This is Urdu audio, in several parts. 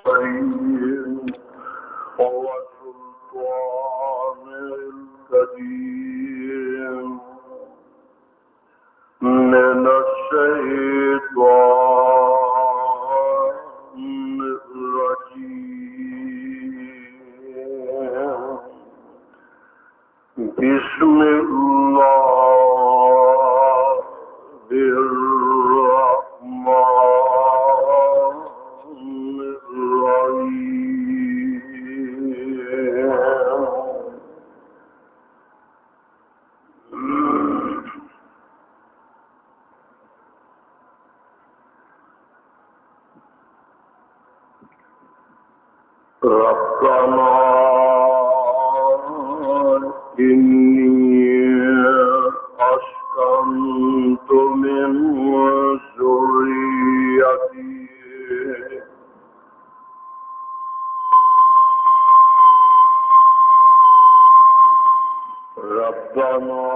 الكريم وسلطان الكريم من الشيطان الرجيم بسم الله الرحمن ربنا إني أسكنت من ذريتي ربنا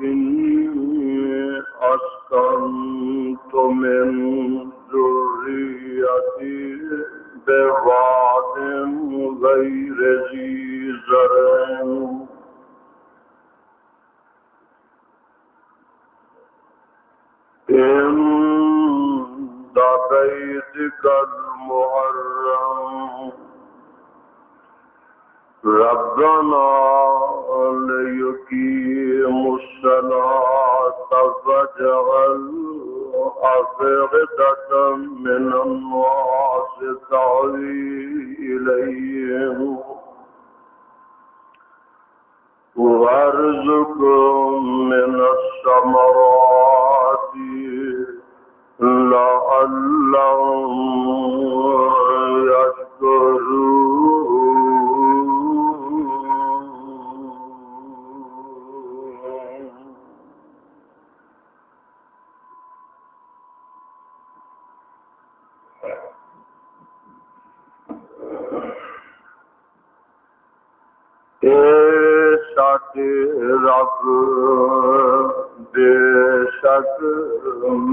إني أسكنت من ذريتي بواد غير ذي زرع عند بيتك المحرم ربنا ليقيموا الصلاة فاجعل أفئدة من الناس تهوي إليهم وارزقهم من الثمرات لعلهم يشكرون ساڈے رب بے شک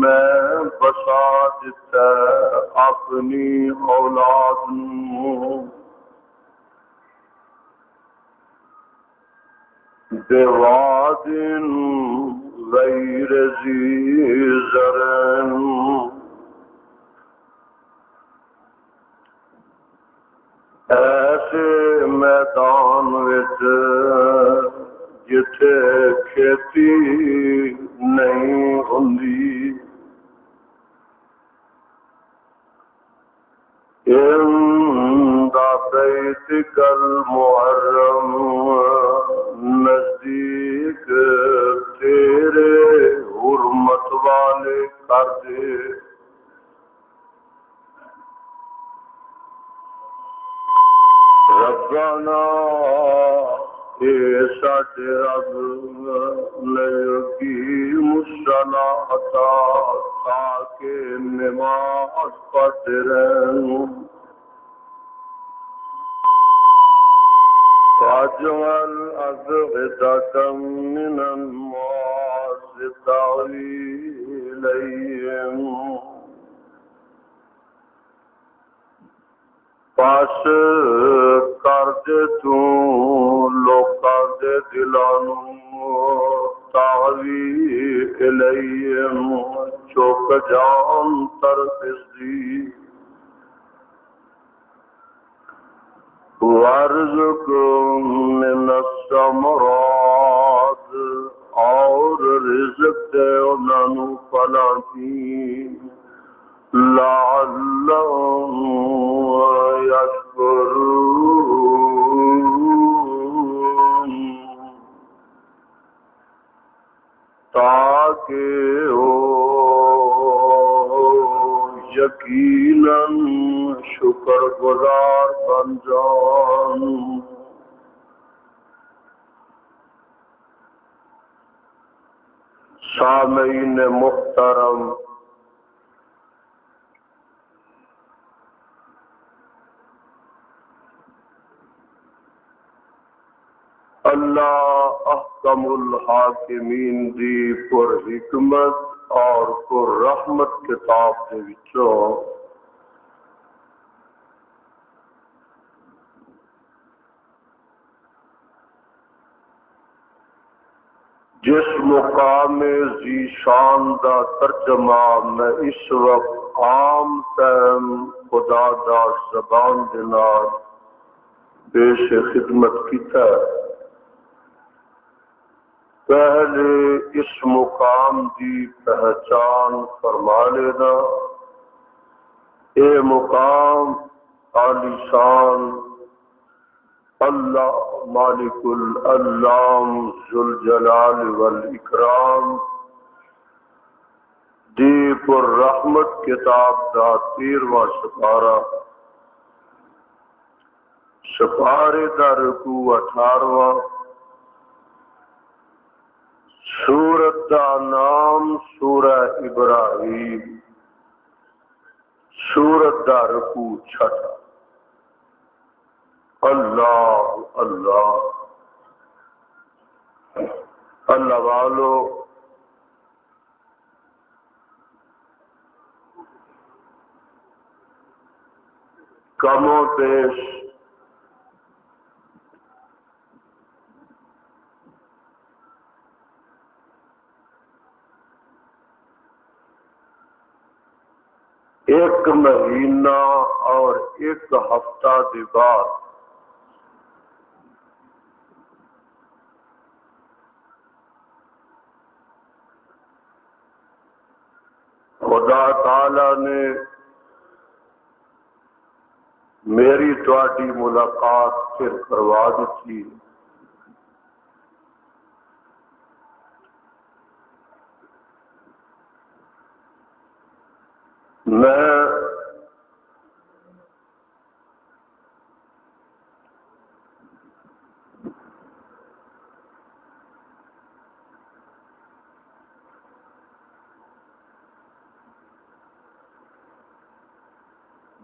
میں بسا دیتا اپنی اولاد نوں بواد غیر ذی زرع ایسے میدان وچ جتھے کھیتی نہیں ہوندی عند بیتک المحرم نزدیک تیرے حرمت والے کر دے ربنا اے ساڈے رب لیقیم الصلاۃ تاکہ نماز پڑھتے رہیں واجعل أفئدة من الناس تهوي إليهم پاس کر دے تو لوکاں دے دلاں نوں تاوی الیہم چوک جان طرف دی وارزق من الثمرات اور رزق دے انہاں نوں پھلاں دی لعلهم يشكرون تاکہ وہ یقیناً شکر گزار بن جان سامعین محترم اللہ احکم الحاکمین دی پر حکمت اور پر رحمت کتاب کے وچوں جس مقام ذی شان دا ترجمہ میں اس وقت عام ٹائم خدا دا زبان دے نال پیش خدمت کیتا ہے، پہلے اس مقام دی پہچان فرما لینا۔ اے مقام عالی شان اللہ مالک العلام ذوالجلال والاکرام دی پر رحمت کتاب دا 13واں سپارے دا رکوع 18واں، سورت دا نام سورہ ابراہیم، سورت دا رکوع 6۔ اللہ اللہ اللہ والو، کم و بیش ایک مہینہ اور ایک ہفتہ کے بعد خدا تعالی نے میری تواڈی ملاقات پھر کروا دیتی۔ میں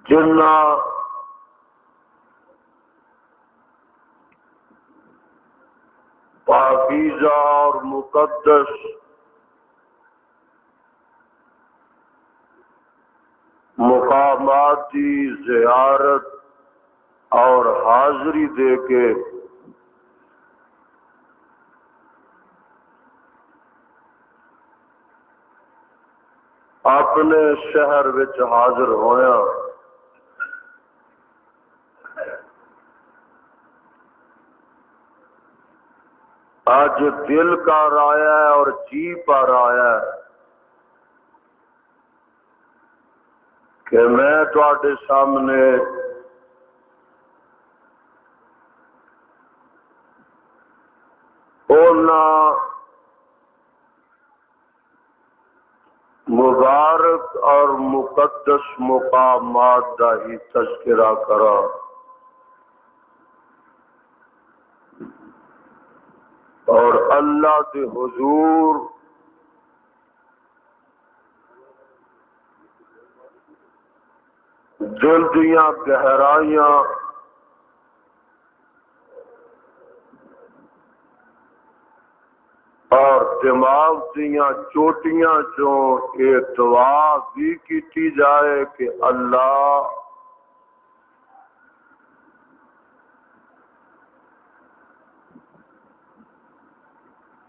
جنہ پاکیزہ اور مقدس مقامات کی زیارت اور حاضری دے کے اپنے شہر وچ حاضر ہویا، آج دل کا رایا ہے اور جی پر آیا ہے کہ میں تواڈے سامنے اونا مبارک اور مقدس مقامات دا ہی تذکرہ کرا۔ اور اللہ کے حضور دل دیاں گہرائیاں اور دماغ دیاں چوٹیاں چوں یہ دعا بھی کیتی جائے کہ اللہ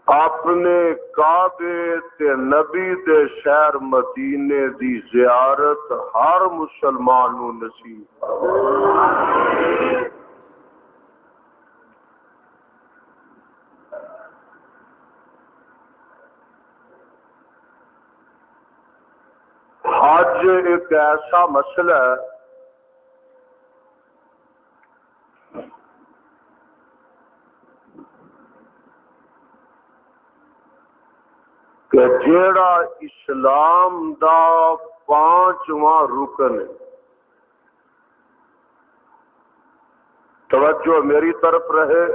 اپنے کعبے تے نبی دے شہر مدینے دی زیارت ہر مسلمان نو نصیب حج ایک ایسا مسئلہ ہے کہ جیڑا اسلام دا 5واں رکن ہے۔ توجہ میری طرف رہے،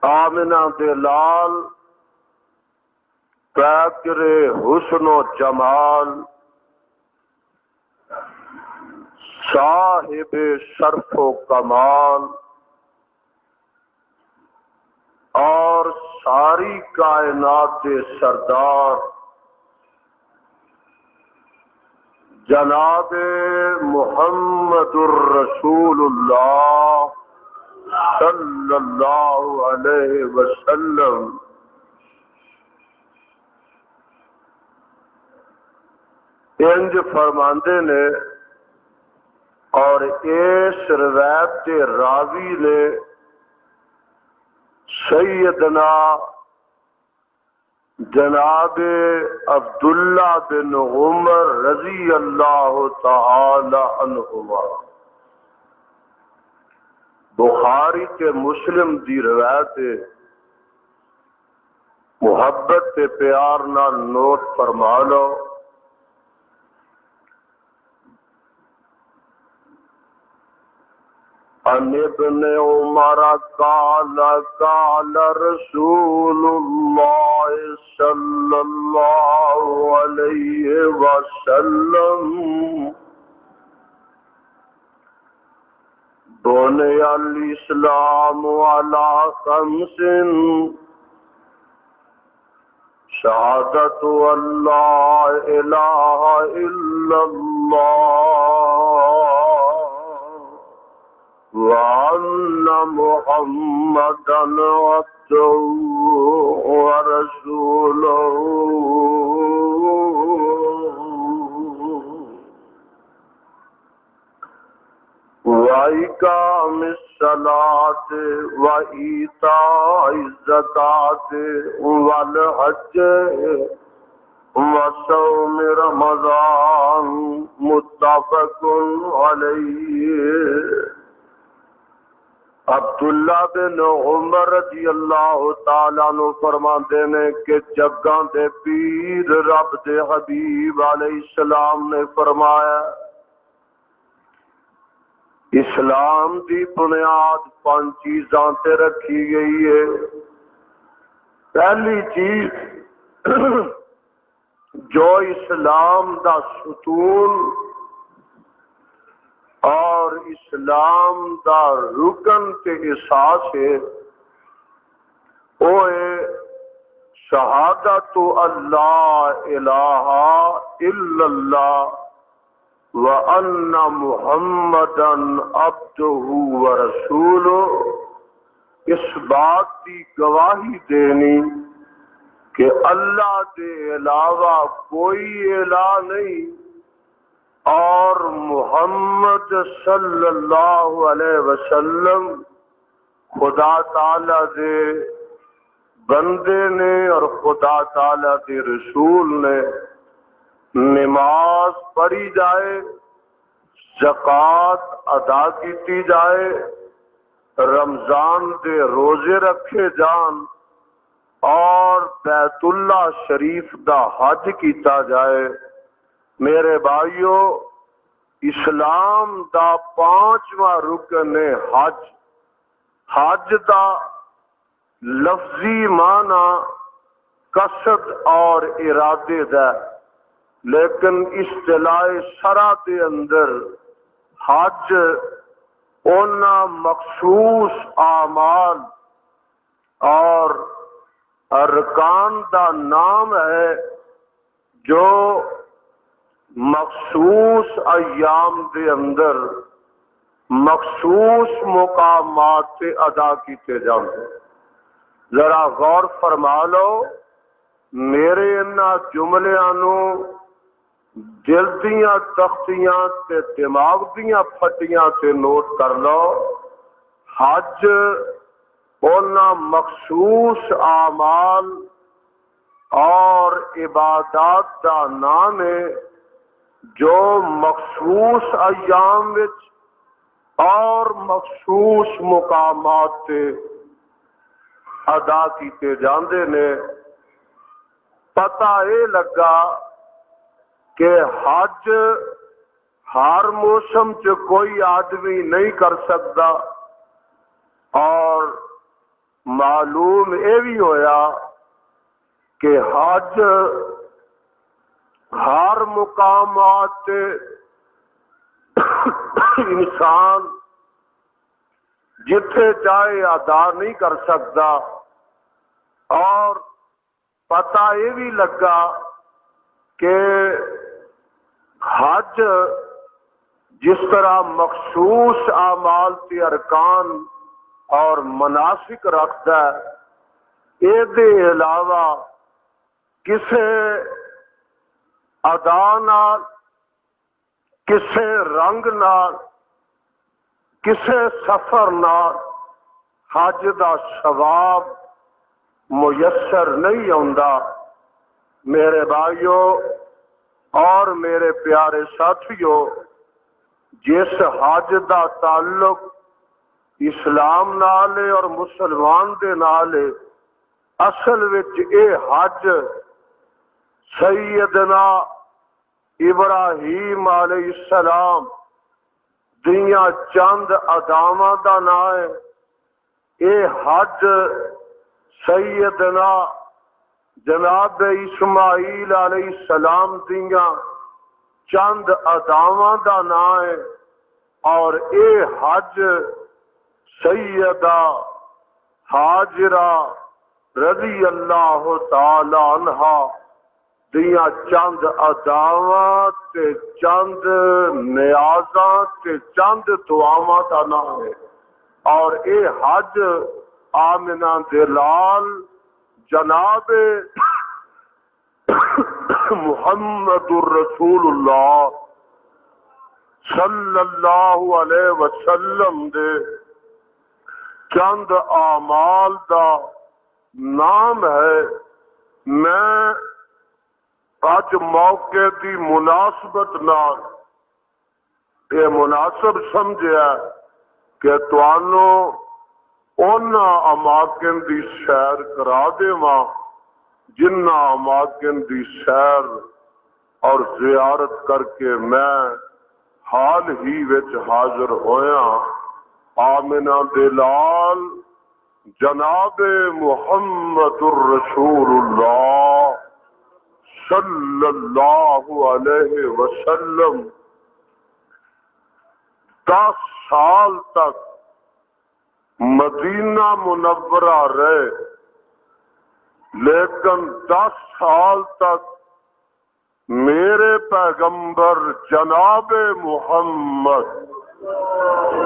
آمنہ دے لال پیکر حسن و جمال صاحب شرف و کمال اور ساری کائنات کے سردار جناب محمد الرسول اللہ صلی اللہ علیہ وسلم انج فرماندے نے، اور اس روایت کے راوی نے سیدنا جناب عبداللہ بن عمر رضی اللہ تعالی عنہما، بخاری کے مسلم دی روایت ہے، محبت تے پیار نال نوٹ فرما لو۔ عن ابن عمر قال قال رسول اللہ صلی اللہ علیہ وسلم بني الإسلام على خمس شهادة أن لا إله إلا الله وأن محمدا عبده ورسوله وإقام الصلاة وإيتاء الزكاة والحج وصوم رمضان متفق علیہ۔ عبداللہ بن عمر رضی اللہ تعالیٰ عنہ فرماندے نے کہ جگاں دے پیر رب دے حبیب علیہ السلام نے فرمایا، اسلام دی بنیاد 5 چیزاں تے رکھی گئی ہے۔ پہلی چیز جو اسلام دا ستون اور اسلام دا رکن تے اساس ہے، وہ ہے شہادت اللہ الہ الا اللہ وَأَنَّ مُحَمَّدًا عَبْدُهُ وَرَسُولُهُ، اس بات کی گواہی دینی کہ اللہ کے علاوہ کوئی الہ نہیں اور محمد صلی اللہ علیہ وسلم خدا تعالی دے بندے نے اور خدا تعالی دے رسول نے۔ نماز پڑھی جائے، زکوٰۃ ادا کیتی جائے، رمضان دے روزے رکھے جان اور بیت اللہ شریف دا حج کیتا جائے۔ میرے بھائیو، اسلام دا 5واں رکن ہے حج۔ حج دا لفظی معنی قصد اور ارادے دا، لیکن اصطلاح شرع دے اندر حج اونا مخصوص اعمال اور ارکان دا نام ہے جو مخصوص ایام دے اندر مخصوص مقامات سے ادا کیتے جاتے ہیں۔ ذرا غور فرما لو، میرے انہاں جملیاں نو دل دیاں تختیاں تے دماغ دیاں پھٹیاں تے نوٹ کر لو۔ حج اونا مخصوص اعمال اور عبادات دا نام ہے جو مخصوص ایام وچ اور مخصوص مقامات تے ادا کیتے جاندے نے۔ پتہ اے لگا کہ حج ہر موسم چ کوئی آدمی نہیں کر سکتا، اور معلوم اے بھی ہویا کہ حج ہر مقامات تے انسان جتھے چاہے ادا نہیں کر سکتا، اور پتہ یہ بھی لگا کہ حج جس طرح مخصوص اعمال تے ارکان اور مناسک رکھتا ہے، یہ علاوہ کسے ادا نال، کسے رنگ نال، کسے سفر نال حج دا ثواب میسر نہیں آندا۔ میرے بھائیو اور میرے پیارے ساتھیو، جس حج دا تعلق اسلام نال ہے اور مسلمان دے نال ہے، اصل وچ اے حج سیدنا ابراہیم علیہ السلام دیاں چند اداواں دا نام ہے۔ اے حج سیدنا جناب اسماعیل علیہ السلام دیاں چند اداواں دا نام ہے، اور اے حج سیدہ ہاجرہ رضی اللہ تعالی عنہا دیاں چند اداواں تے چند نیازاں تے چند دعاواں دا نام ہے۔ اور اے حج آمنہ دلال جناب محمد الرسول اللہ صلی اللہ علیہ وسلم دے چند اعمال دا نام ہے۔ میں آج موقع دی مناسبت نال یہ مناسب سمجھیا کہ توانوں ان اماکن دی سیر کرا دیواں جنہ اماکن دی سیر اور زیارت کر کے میں حال ہی وچ حاضر ہویا۔ آمنہ دلال جناب محمد الرسول اللہ صلی اللہ علیہ وسلم 10 سال تک مدینہ منورہ رہے، لیکن 10 سال تک میرے پیغمبر جناب محمد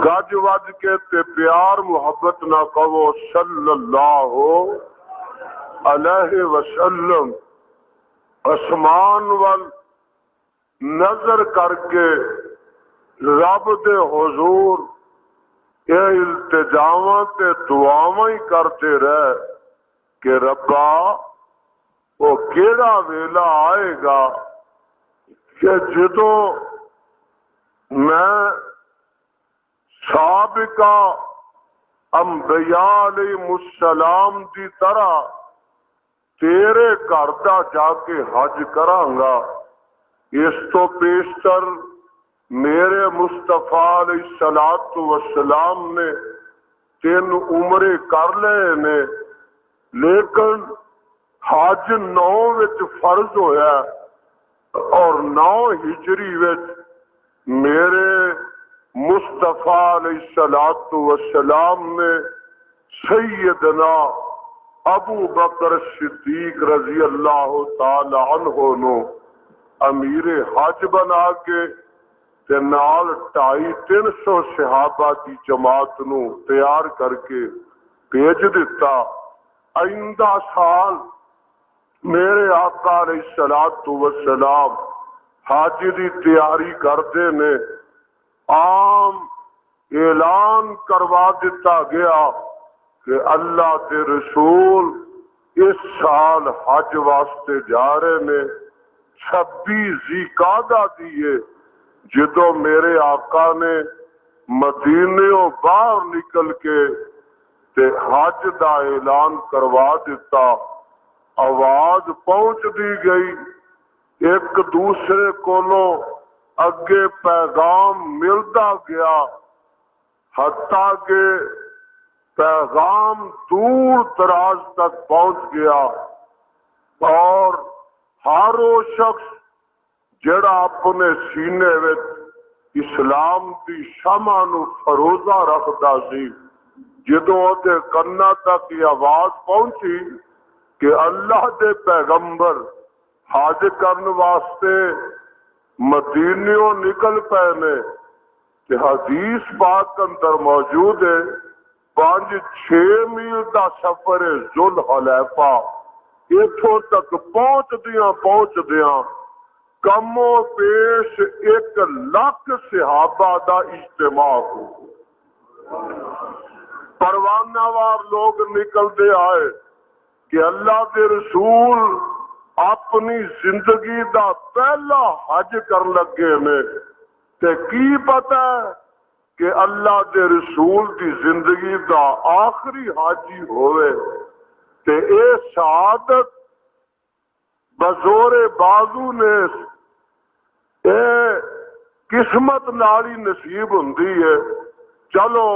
گج وج کے تے پیار محبت نہ کہو صلی اللہ علیہ وسلم اسمان وال نظر کر کے رب دے حضور اے التجاواں تے دعاواں ہی کرتے رہے کہ ربا وہ کیڑا ویلا آئے گا کہ جدوں میں سابقہ انبیاء علیہ السلام دی طرح تیرے گھر دا جا کے حج کرانگا، اس تو پیشتر میرے مصطفیٰ علیہ السلام نے 3 عمرے کر لے نے، لیکن حج 9 وچ فرض ہویا اور 9 ہجری وچ میرے مصطفیٰ علیہ السلام نے سیدنا ابو بکر صدیق رضی اللہ تعالی عنہ نو امیر حج بنا کے تے نال 250-300 صحابہ کی جماعت نو تیار کر کے بھیج دیتا۔ آئندہ سال میرے آقا علیہ السلام حج دی تیاری کرتے نے، عام اعلان کروا دیتا گیا کہ اللہ کے رسول اس سال حج واسطے جا رہے نے۔ 26 ذی-قعدہ دیے جدو میرے آقا نے مدینوں باہر نکل کے تے حج دا اعلان کروا دیتا، آواز پہنچ دی گئی، ایک دوسرے کولوں اگے پیغام ملتا گیا، حتیٰ کہ پیغام دور دراز تک پہنچ گیا، اور ہر وہ شخص جڑا اپنے سینے وچ اسلام دی شمع نو فروزہ رکھدا سی، جدوں دے کنا تک یہ آواز پہنچی کہ اللہ دے پیغمبر حج کرن واسطے مدینیوں نکل پے نے کہ حدیث پاک اندر موجود ہے 5-6 میل دا سفر ہے ذوالحلیفہ اتھوں تک پہنچ دیاں کم و بیش 1 لاکھ صحابہ دا اجتماع ہو پروانہ وار لوگ نکلتے آئے کہ اللہ دے رسول اپنی زندگی دا پہلا حج کر لگے نے تے کی پتہ ہے کہ اللہ دے رسول دی زندگی دا آخری حاجی ہوئے تے اے شہادت بزور بازو نے اے قسمت نالی نصیب ہوندی ہے چلو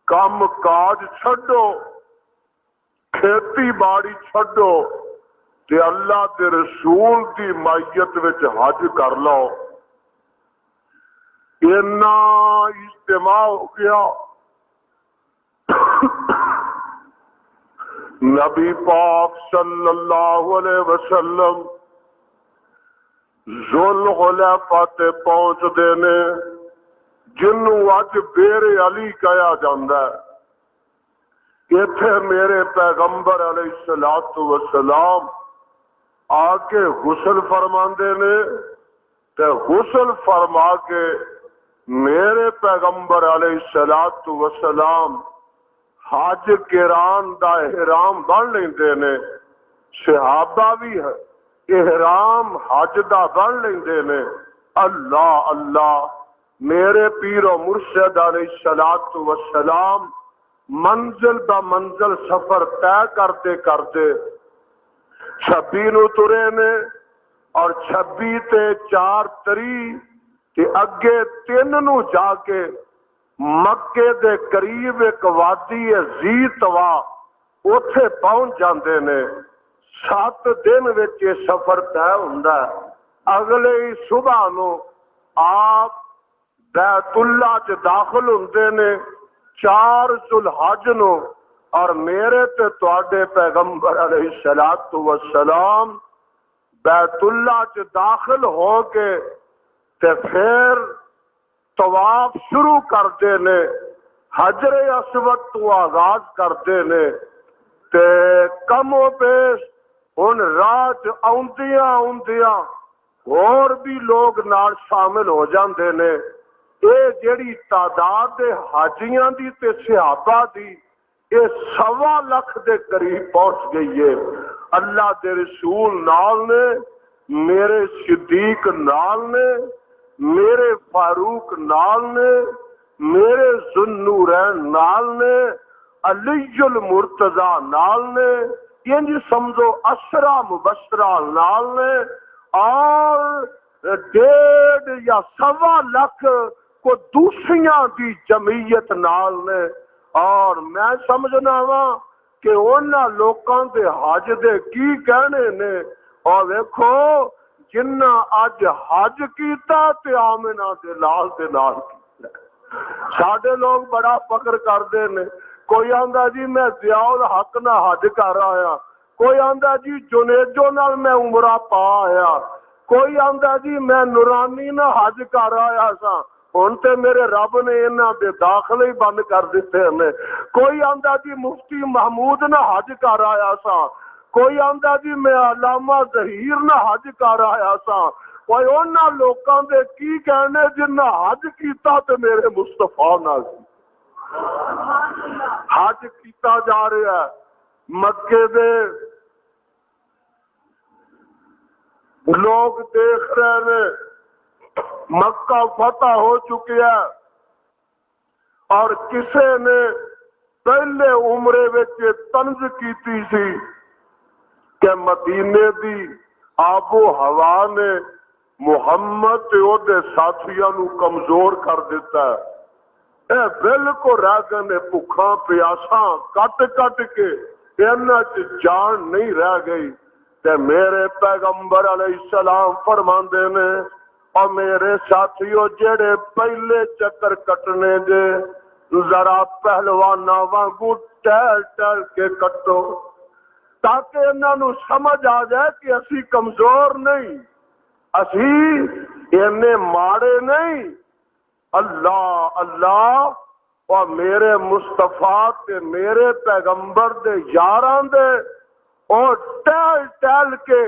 کام کاج چھڈو کھیتی باڑی چھڈو تے اللہ دے رسول دی مائیت وچ حج کر لو اتنا اجتماع ہو گیا نبی پاک صلی اللہ علیہ وسلم ذوالحلیفہ تے پہنچ دینے جنوں اج بیر علی کہا جاندہ ہے ایتھے میرے پیغمبر علیہ السلام آ کے غسل فرماندے نے تے غسل فرما کے میرے پیغمبر علیہ السلام حج قران دا احرام بن لیندے نے صحابہ بھی احرام حج دا بن لیندے نے اللہ اللہ میرے پیر و مرشد علیہ السلام منزل دا منزل سفر طے کرتے کرتے 26 نو ترے نے اور 26 تے 4 تری تے اگے 3 نو جا کے مکے دے قریب ایک وادی ہے زی طوا اوتھے پہنچ جاندے نے 7 دن وچ یہ سفر طے ہوندا ہے اگلے ہی صبح نو آپ بیت اللہ چ داخل ہوندے نے 4 ذوالحج نو اور میرے تے تواڈے پیغمبر علیہ السلام بیت اللہ چ داخل ہو کے تے پھر طواف شروع کرتے نے حجر اسود تو آغاز کرتے نے تے کم و بیش ان راج آوندیاں اور بھی لوگ نال شامل ہو جاندے نے اے جیڑی تعداد حاجیاں دی تے صحابہ دی اے 1.25 لاکھ دے قریب پہنچ گئی ہے اللہ دے رسول نال نے میرے صدیق نال نے میرے فاروق نال نے میرے ذوالنورین نال نے علی المرتضی نال نے انج سمجھو 10 مبشرہ نال نے اور 1.5 یا 1.25 لاکھ کو دوسریاں دی جمعیت نال نے اور میں سمجھنا وا کہ انہاں لوکاں دے حج دے کی کہنے نے اور ویکھو جنہ اج حج کیتا تے آمنہ دے لال کیتا ساڈے لوگ بڑا فخر کردے نے کوئی آندا جی میں ضیاء الحق نہ حج کر آیا کوئی آندا جی جنیجو نال میں عمرہ پا آیا کوئی آندا جی میں نورانی نہ حج کر آیا سا ہن تے میرے رب نے انہاں دے داخلے ہی بند کر دتے نے کوئی آندا جی مفتی محمود نہ حج کر آیا سا کوئی آندا جی میں علامہ ظہیر نہ حج کر آیا سا کوئی انہاں لوکاں دے کی کہنے جنہاں حج کیتا تے میرے مصطفیٰ نال حج کیتا جا رہا ہے مکے دے لوگ دیکھ رہے نے مکہ فتح ہو چکیا اور کسے نے پہلے عمرے وچ طنز کیتی سی کہ مدینے دی آب و ہوا نے محمد تے او دے ساتھیاں نو کمزور کر دیتا ہے اے بالکل رہ گئے نے بھکھاں پیاساں کٹ کٹ کے انہاں چ جان نہیں رہ گئی تے میرے پیغمبر علیہ السلام فرماندے نے اور میرے ساتھیوں جڑے پہلے چکر کٹنے دے ذرا پہلوانا وانگو ٹہل ٹہل کے کٹو تاکہ انہاں نو سمجھ آ جائے کہ اسی کمزور نہیں اسی اینے ماڑے نہیں، اللہ اللہ اور میرے مصطفیٰ تے میرے پیغمبر دے یاراں دے اور ٹہل ٹہل کے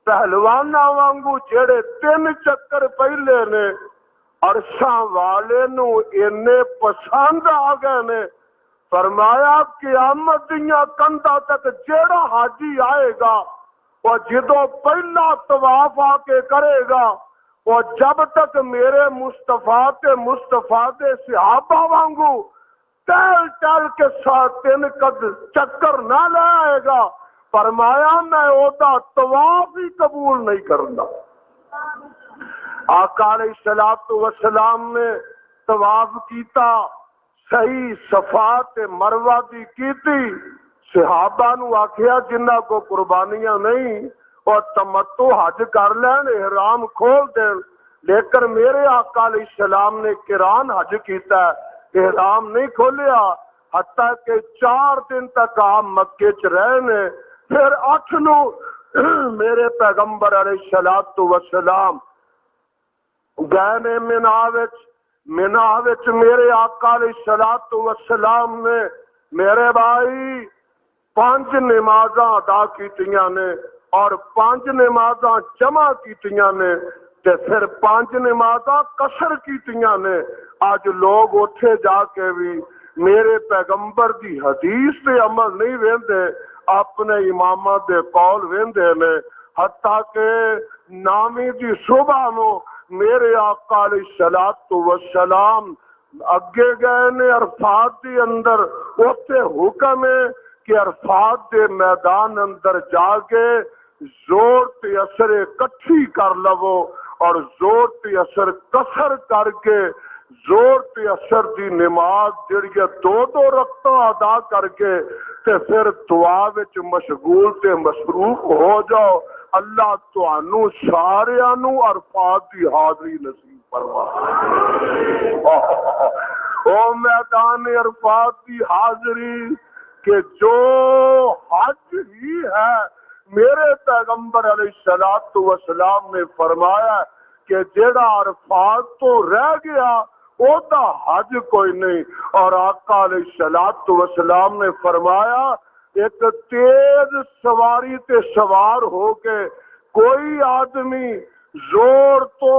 پہلوانا وانگو جڑے 3 چکر پہلے نے عرشاں والے نو اینے پسند آ گئے نے، فرمایا قیامت دیاں کندا تک جیڑا حاجی آئے گا اور جدو پہلا طواف آ کے کرے گا اور جب تک میرے مصطفیٰ دے صحابہ وانگو ٹہل ٹہل کے 3 چکر نہ لے آئے گا، فرمایا میں اودا طواف ہی قبول نہیں کرنا۔ آقا علیہ الصلوۃ والسلام نے طواف کیتا، صحیح صفا تے مروہ دی کیتی، صحابہ نو آکھیا جنہ کو قربانیاں نہیں اور تمتع حج کر لین، احرام کھول دین، لیکن میرے آقا علیہ السلام نے قران حج کیتا ہے، احرام نہیں کھولیا، حتیٰ کہ 4 دن تک آپ مکے چ رہے نے، پھر 8 نو میرے پیغمبر علیہ الصلوۃ والسلام گئے نے مینا وچ میرے آقا علیہ الصلوۃ والسلام نے میرے بھائی 5 نمازاں ادا کیتیاں نے اور 5 نمازاں جمع کیتیاں نے تے پھر 5 نمازاں قصر کیتیاں نے۔ آج لوگ اٹھے جا کے بھی میرے پیغمبر دی حدیث تے عمل نہیں ویندے، اپنے امامہ دے قول ویندے نے، حتیٰ کہ نامی دی صبح نو میرے آقا علیہ الصلوۃ والسلام اگے گئے نے عرفات دی اندر، اوتھے حکم ہے کہ عرفات دے میدان اندر جا کے زور تے اثر کٹھی کر لو اور زور تے اثر قصر کر کے زور تے اثر دی نماز جڑی 2 رکعتاں ادا کر کے تے پھر دعا وچ مشغول تے مصروف ہو جاؤ، اللہ تانوں ساریاں نو عرفات دی حاضری نصیب فرمائے۔ او میدان عرفات دی حاضری کہ جو حج ہی ہے، میرے پیغمبر علیہ الصلوۃ والسلام نے فرمایا کہ جیڑا عرفات تو رہ گیا او دا حج کوئی نہیں، اور آقا علیہ الصلوۃ والسلام نے فرمایا ایک تیز سواری تے سوار ہو کے کوئی آدمی زور تو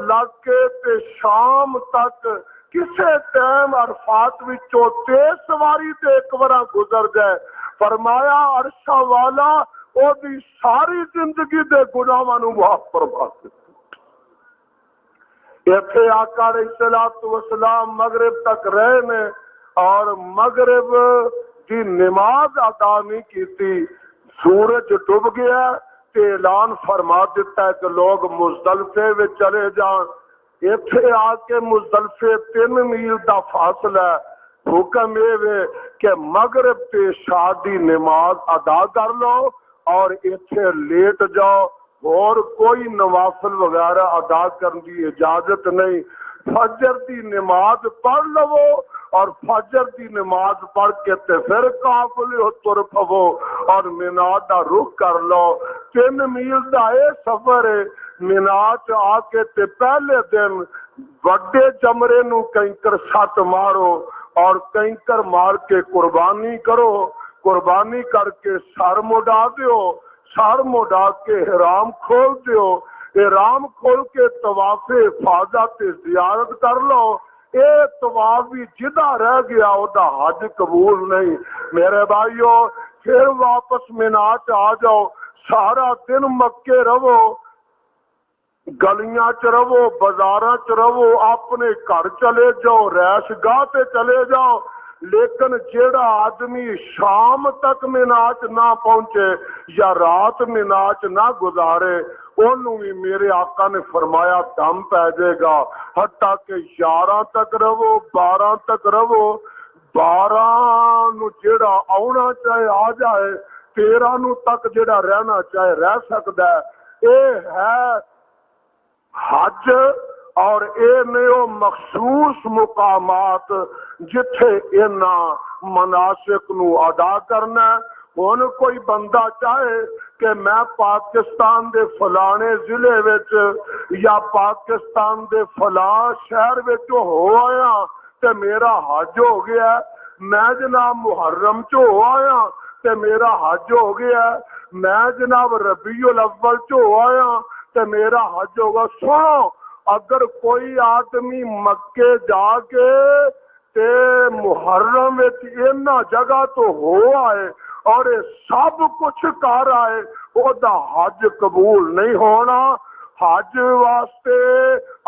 لگ کے تے شام تک کسے ٹائم عرفات وچوں تیز سواری تے ایک وارا گزر جائے، فرمایا عرشہ والا او دی ساری زندگی دے گناہاں نو معاف فرما دے۔ ایتھے آقا علیہ الصلوۃ والسلام مغرب تک رہے نے اور مغرب کی نماز ادا نہیں کیتی، سورج ڈوب گیا تے اعلان فرما دیتا ہے کہ لوگ مزدلفے میں چلے جان۔ ایتھے آ کے مزدلفے 3 میل دا فاصلہ ہے، حکم یہ کہ مغرب تے عشاء دی نماز ادا کر لو اور ایتھے لیٹ جاؤ، اور کوئی نوافل وغیرہ ادا کرنے کی اجازت نہیں، فجر دی نماز پڑھ لو اور فجر دی نماز پڑھ کے تے پھر قافلے تر پو اور مینا دا رخ کر لو۔ 3 میل دا اے سفر ہے، مینا چ آ کے تے پہلے دن وڈے جمرے نو کنکر سٹ مارو اور کنکر مار کے قربانی کرو، قربانی کر کے سر مڈا دیو، سر مڈا کے احرام کھول دیو، احرام کھول کے طواف افاضہ تے زیارت کر لو۔ اے طواف بھی جدہ رہ گیا او دا حج قبول نہیں۔ میرے بھائیو پھر واپس مینا چ آ جاؤ، سارا دن مکے رہو، گلیاں چ رہو، بازاراں چ رہو، اپنے گھر چلے جاؤ، رہائش گاہ تے چلے جاؤ، لیکن جیڑا آدمی شام تک مینا چ نہ پہنچے یا رات مینا چ نہ گزارے انہوں بھی میرے آقا نے فرمایا دم پہ جائے گا، حتیٰ کہ 11 تک رہو، 12 تک رہو، 12 نو جیڑا آنا چاہے آ جائے، 13 نو تک جیڑا رہنا چاہے رہ سکتا ہے۔ اے ہے حج اور اے نیو مخصوص مقامات جتھے اینا مناسک نو ادا کرنا ہے۔ ہن کوئی بندہ چاہے کہ میں پاکستان دے فلانے ضلع وچ یا پاکستان دے فلاں شہر وچ ہو آیا تے میرا حج ہو گیا ہے، میں جناب محرم چ ہو آیا تے میرا حج ہو گیا ہے، میں جناب ربیع الاول چ ہو آیا تے میرا حج ہوگا۔ سنو، اگر کوئی آدمی مکے جا کے تے محرم وچ اینا جگہ تو ہو آئے اور یہ سب کچھ کر آئے، او دا حج قبول نہیں ہونا۔ حج واسطے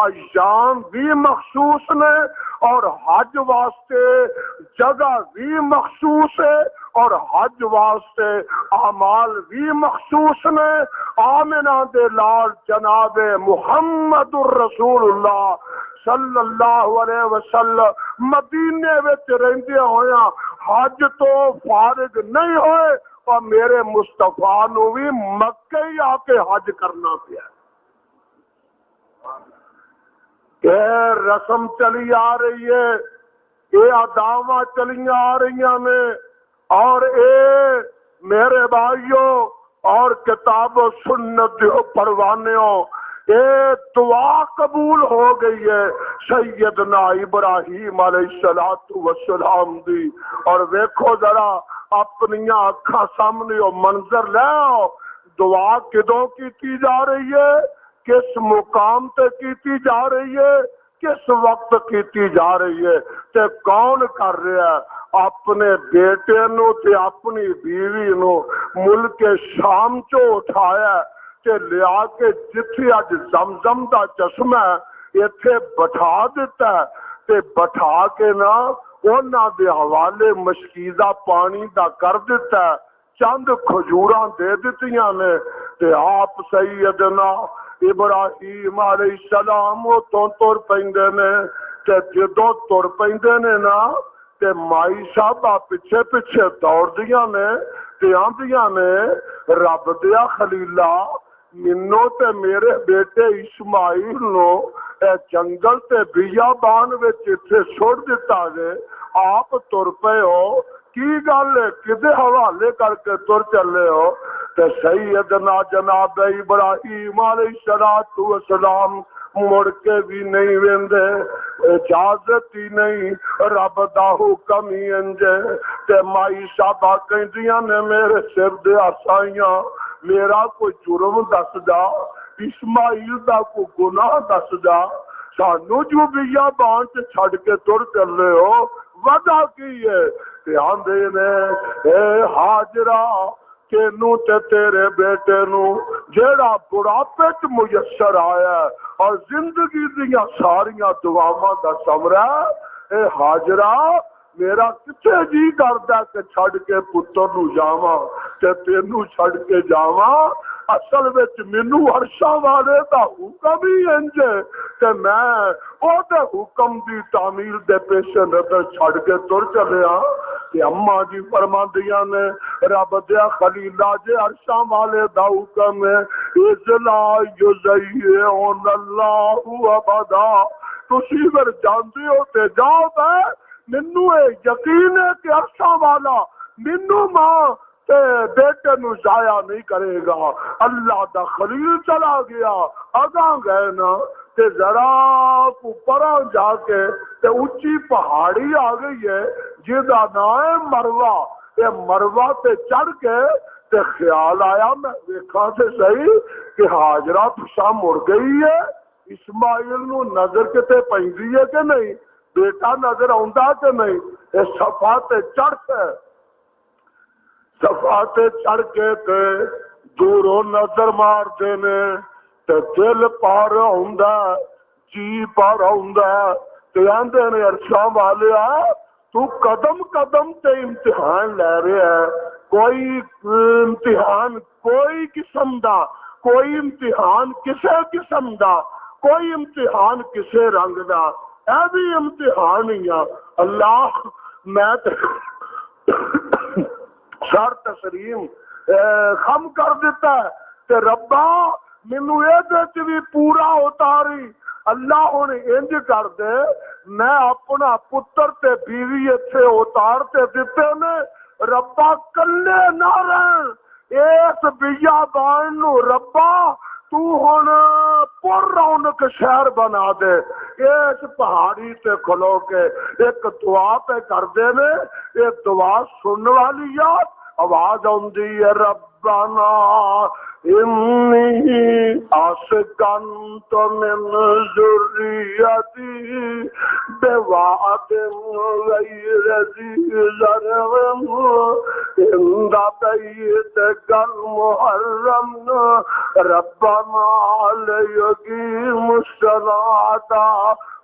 ایام بھی مخصوص نے اور حج واسطے جگہ بھی مخصوص ہے اور حج واسطے اعمال بھی مخصوص نے۔ آمنہ دے لال جناب محمد الرسول اللہ صلی اللہ علیہ وسلم مدینے وچ رہندے ہویا حج تو فارغ نہیں ہوئے اور میرے مصطفیٰ نو بھی مکے ہی آ کے حج کرنا پیا۔ کہ رسم چلی آ رہی ہے، یہ اداواں چلی آ رہی نے، اور اے میرے بھائیوں اور کتاب و سنت دیو پروانیوں، اے دعا قبول ہو گئی ہے سیدنا ابراہیم علیہ السلام دی۔ اور ویکھو ذرا اپنی اکھاں سامنے او منظر لے آؤ، دعا کدوں کیتی جا رہی ہے، کس مقام تے کیتی جا رہی ہے، کس وقت کیتی جا رہی ہے، تے کون کر رہا ہے؟ اپنے بیٹے نو تے اپنی بیوی نو ملک شام چو اٹھایا تے لیا کے جتھے اج زمزم دا چشمہ ہے ایتھے بٹھا دیتا ہے تے بٹھا کے نا انہاں دے حوالے مشکیزہ پانی دا کر دیتا ہے، چند کھجوراں دے دیتیاں نے تے آپ سیدنا ابراہیم علیہ السلام وہ تو تر پیندے نے تے جدوں تر پیندے نے نا تے مائی صاحبہ پیچھے پیچھے دوڑ دیاں نے تے آندیاں نے رب دیا خلیلہ منو تے میرے بیٹے اسماعیل نو اے جنگل تے بیابان وچ ایتھے چھوڑ دیتا جے، آپ تر پے ہو، کی گل ہے کدے حوالے کر کے تر چلے ہو؟ تے سیدنا جناب ابراہیم علیہ السلام مڑ کے بھی نہیں ویندے، اجازت ہی نہیں، رب دا حکم ہی انجے تے مائی صاحبہ کہندیاں نے میرے سر دے آسائیاں میرا کوئی جرم دس جا، اسماعیل دا کوئی گناہ دس جا، سانو جو بیابان تے چھڑ کے تر چلے ہو، وجہ کی ہے؟ تے آندے نے اے ہاجرہ تینوں تے تیرے بیٹے نو جیڑا بڑھاپے چ میسر آیا ہے اور زندگی دیاں ساریاں دعاواں دا ثمرہ، اے ہاجرہ میرا کتھے جی کردا کہ چھڑ کے پتر نو جاواں تے تینوں چھڑ کے جاواں، اصل وچ مینوں عرشاں والے دا حکم ہی انج تے میں او دے حکم دی تعمیل دے پیش نظر چھڑ کے تر چلیا۔ کہ اماں جی فرماندیاں نے رب دیا خلیلہ جے عرشاں والے دا حکم ہے اذلا یزیعون اللہ ابدا، تسی اگر جاندے ہو تے جاؤ، میں مینوں اے یقین ہے کہ عرشاں والا مینوں ماں تے بیٹے نو ضائع نہیں کرے گا۔ اللہ دا خلیل چلا گیا، اگاں گئے نا تے ذرا کو پراں جا کے تے اونچی پہاڑی آ گئی ہے جدا نام ہے مروہ، یہ مروہ تے چڑھ کے تے خیال آیا میں دیکھا تے صحیح کہ ہاجرہ پچھا مڑ گئی ہے، اسماعیل نو نظر کتے پیندی ہے کہ نہیں، بیٹا نظر آندا کہ نہیں، یہ صفا تے چڑھ کے صفا تے چڑھ کے تے دوروں نظر مار دینے تے دل پار ہوندا جی پار ہوندا تے آندے نے عرشاں والیا تو قدم قدم تے امتحان لے رہے ہے، کوئی امتحان کوئی قسم دا، کوئی امتحان کسے قسم دا، کوئی امتحان کسے رنگ دا، اے بھی امتحان ہی ہے۔ اللہ میں سر تسلیم خم کر دیتا ہے تے ربا مینوں اے دے بھی پورا اتاری، اللہ ہن انج کر دے میں اپنا پتر تے بیوی ایتھے اتار تے دتے نے ربا کلے نہ رہن اس بیابان نو ربا تو ہن پر رونق شہر بنا دے۔ اس پہاڑی تے کھلو کے ایک دعا پہ کر دے نے، یہ دعا سننے والی یاد آواز آندی ہے، ربنا انی اسکنت من ذریتی بواد غیر ذی زرع عند بیتک المحرم ربنا لیقیموا الصلاة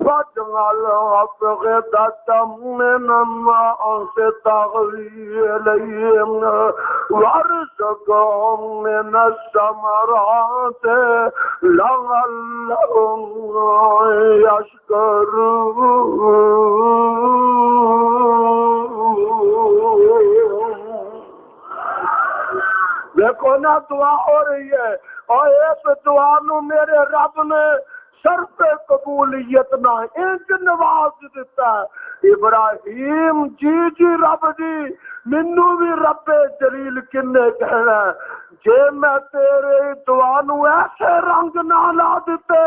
فاجعل أفئدة من الناس تهوی إلیہم وارزقهم من الثمرات لعلهم يشكرون۔ دیکھو نا دعا ہو رہی ہے، اور اس دعا نو میرے رب نے شرط قبولیت نہ انج نواز دیتا ہے۔ ابراہیم جی رب جی مینوں بھی رب جلیل کنے کہنا ہے، جے میں تیرے دعا نو ایسے رنگ نہ لا دیتے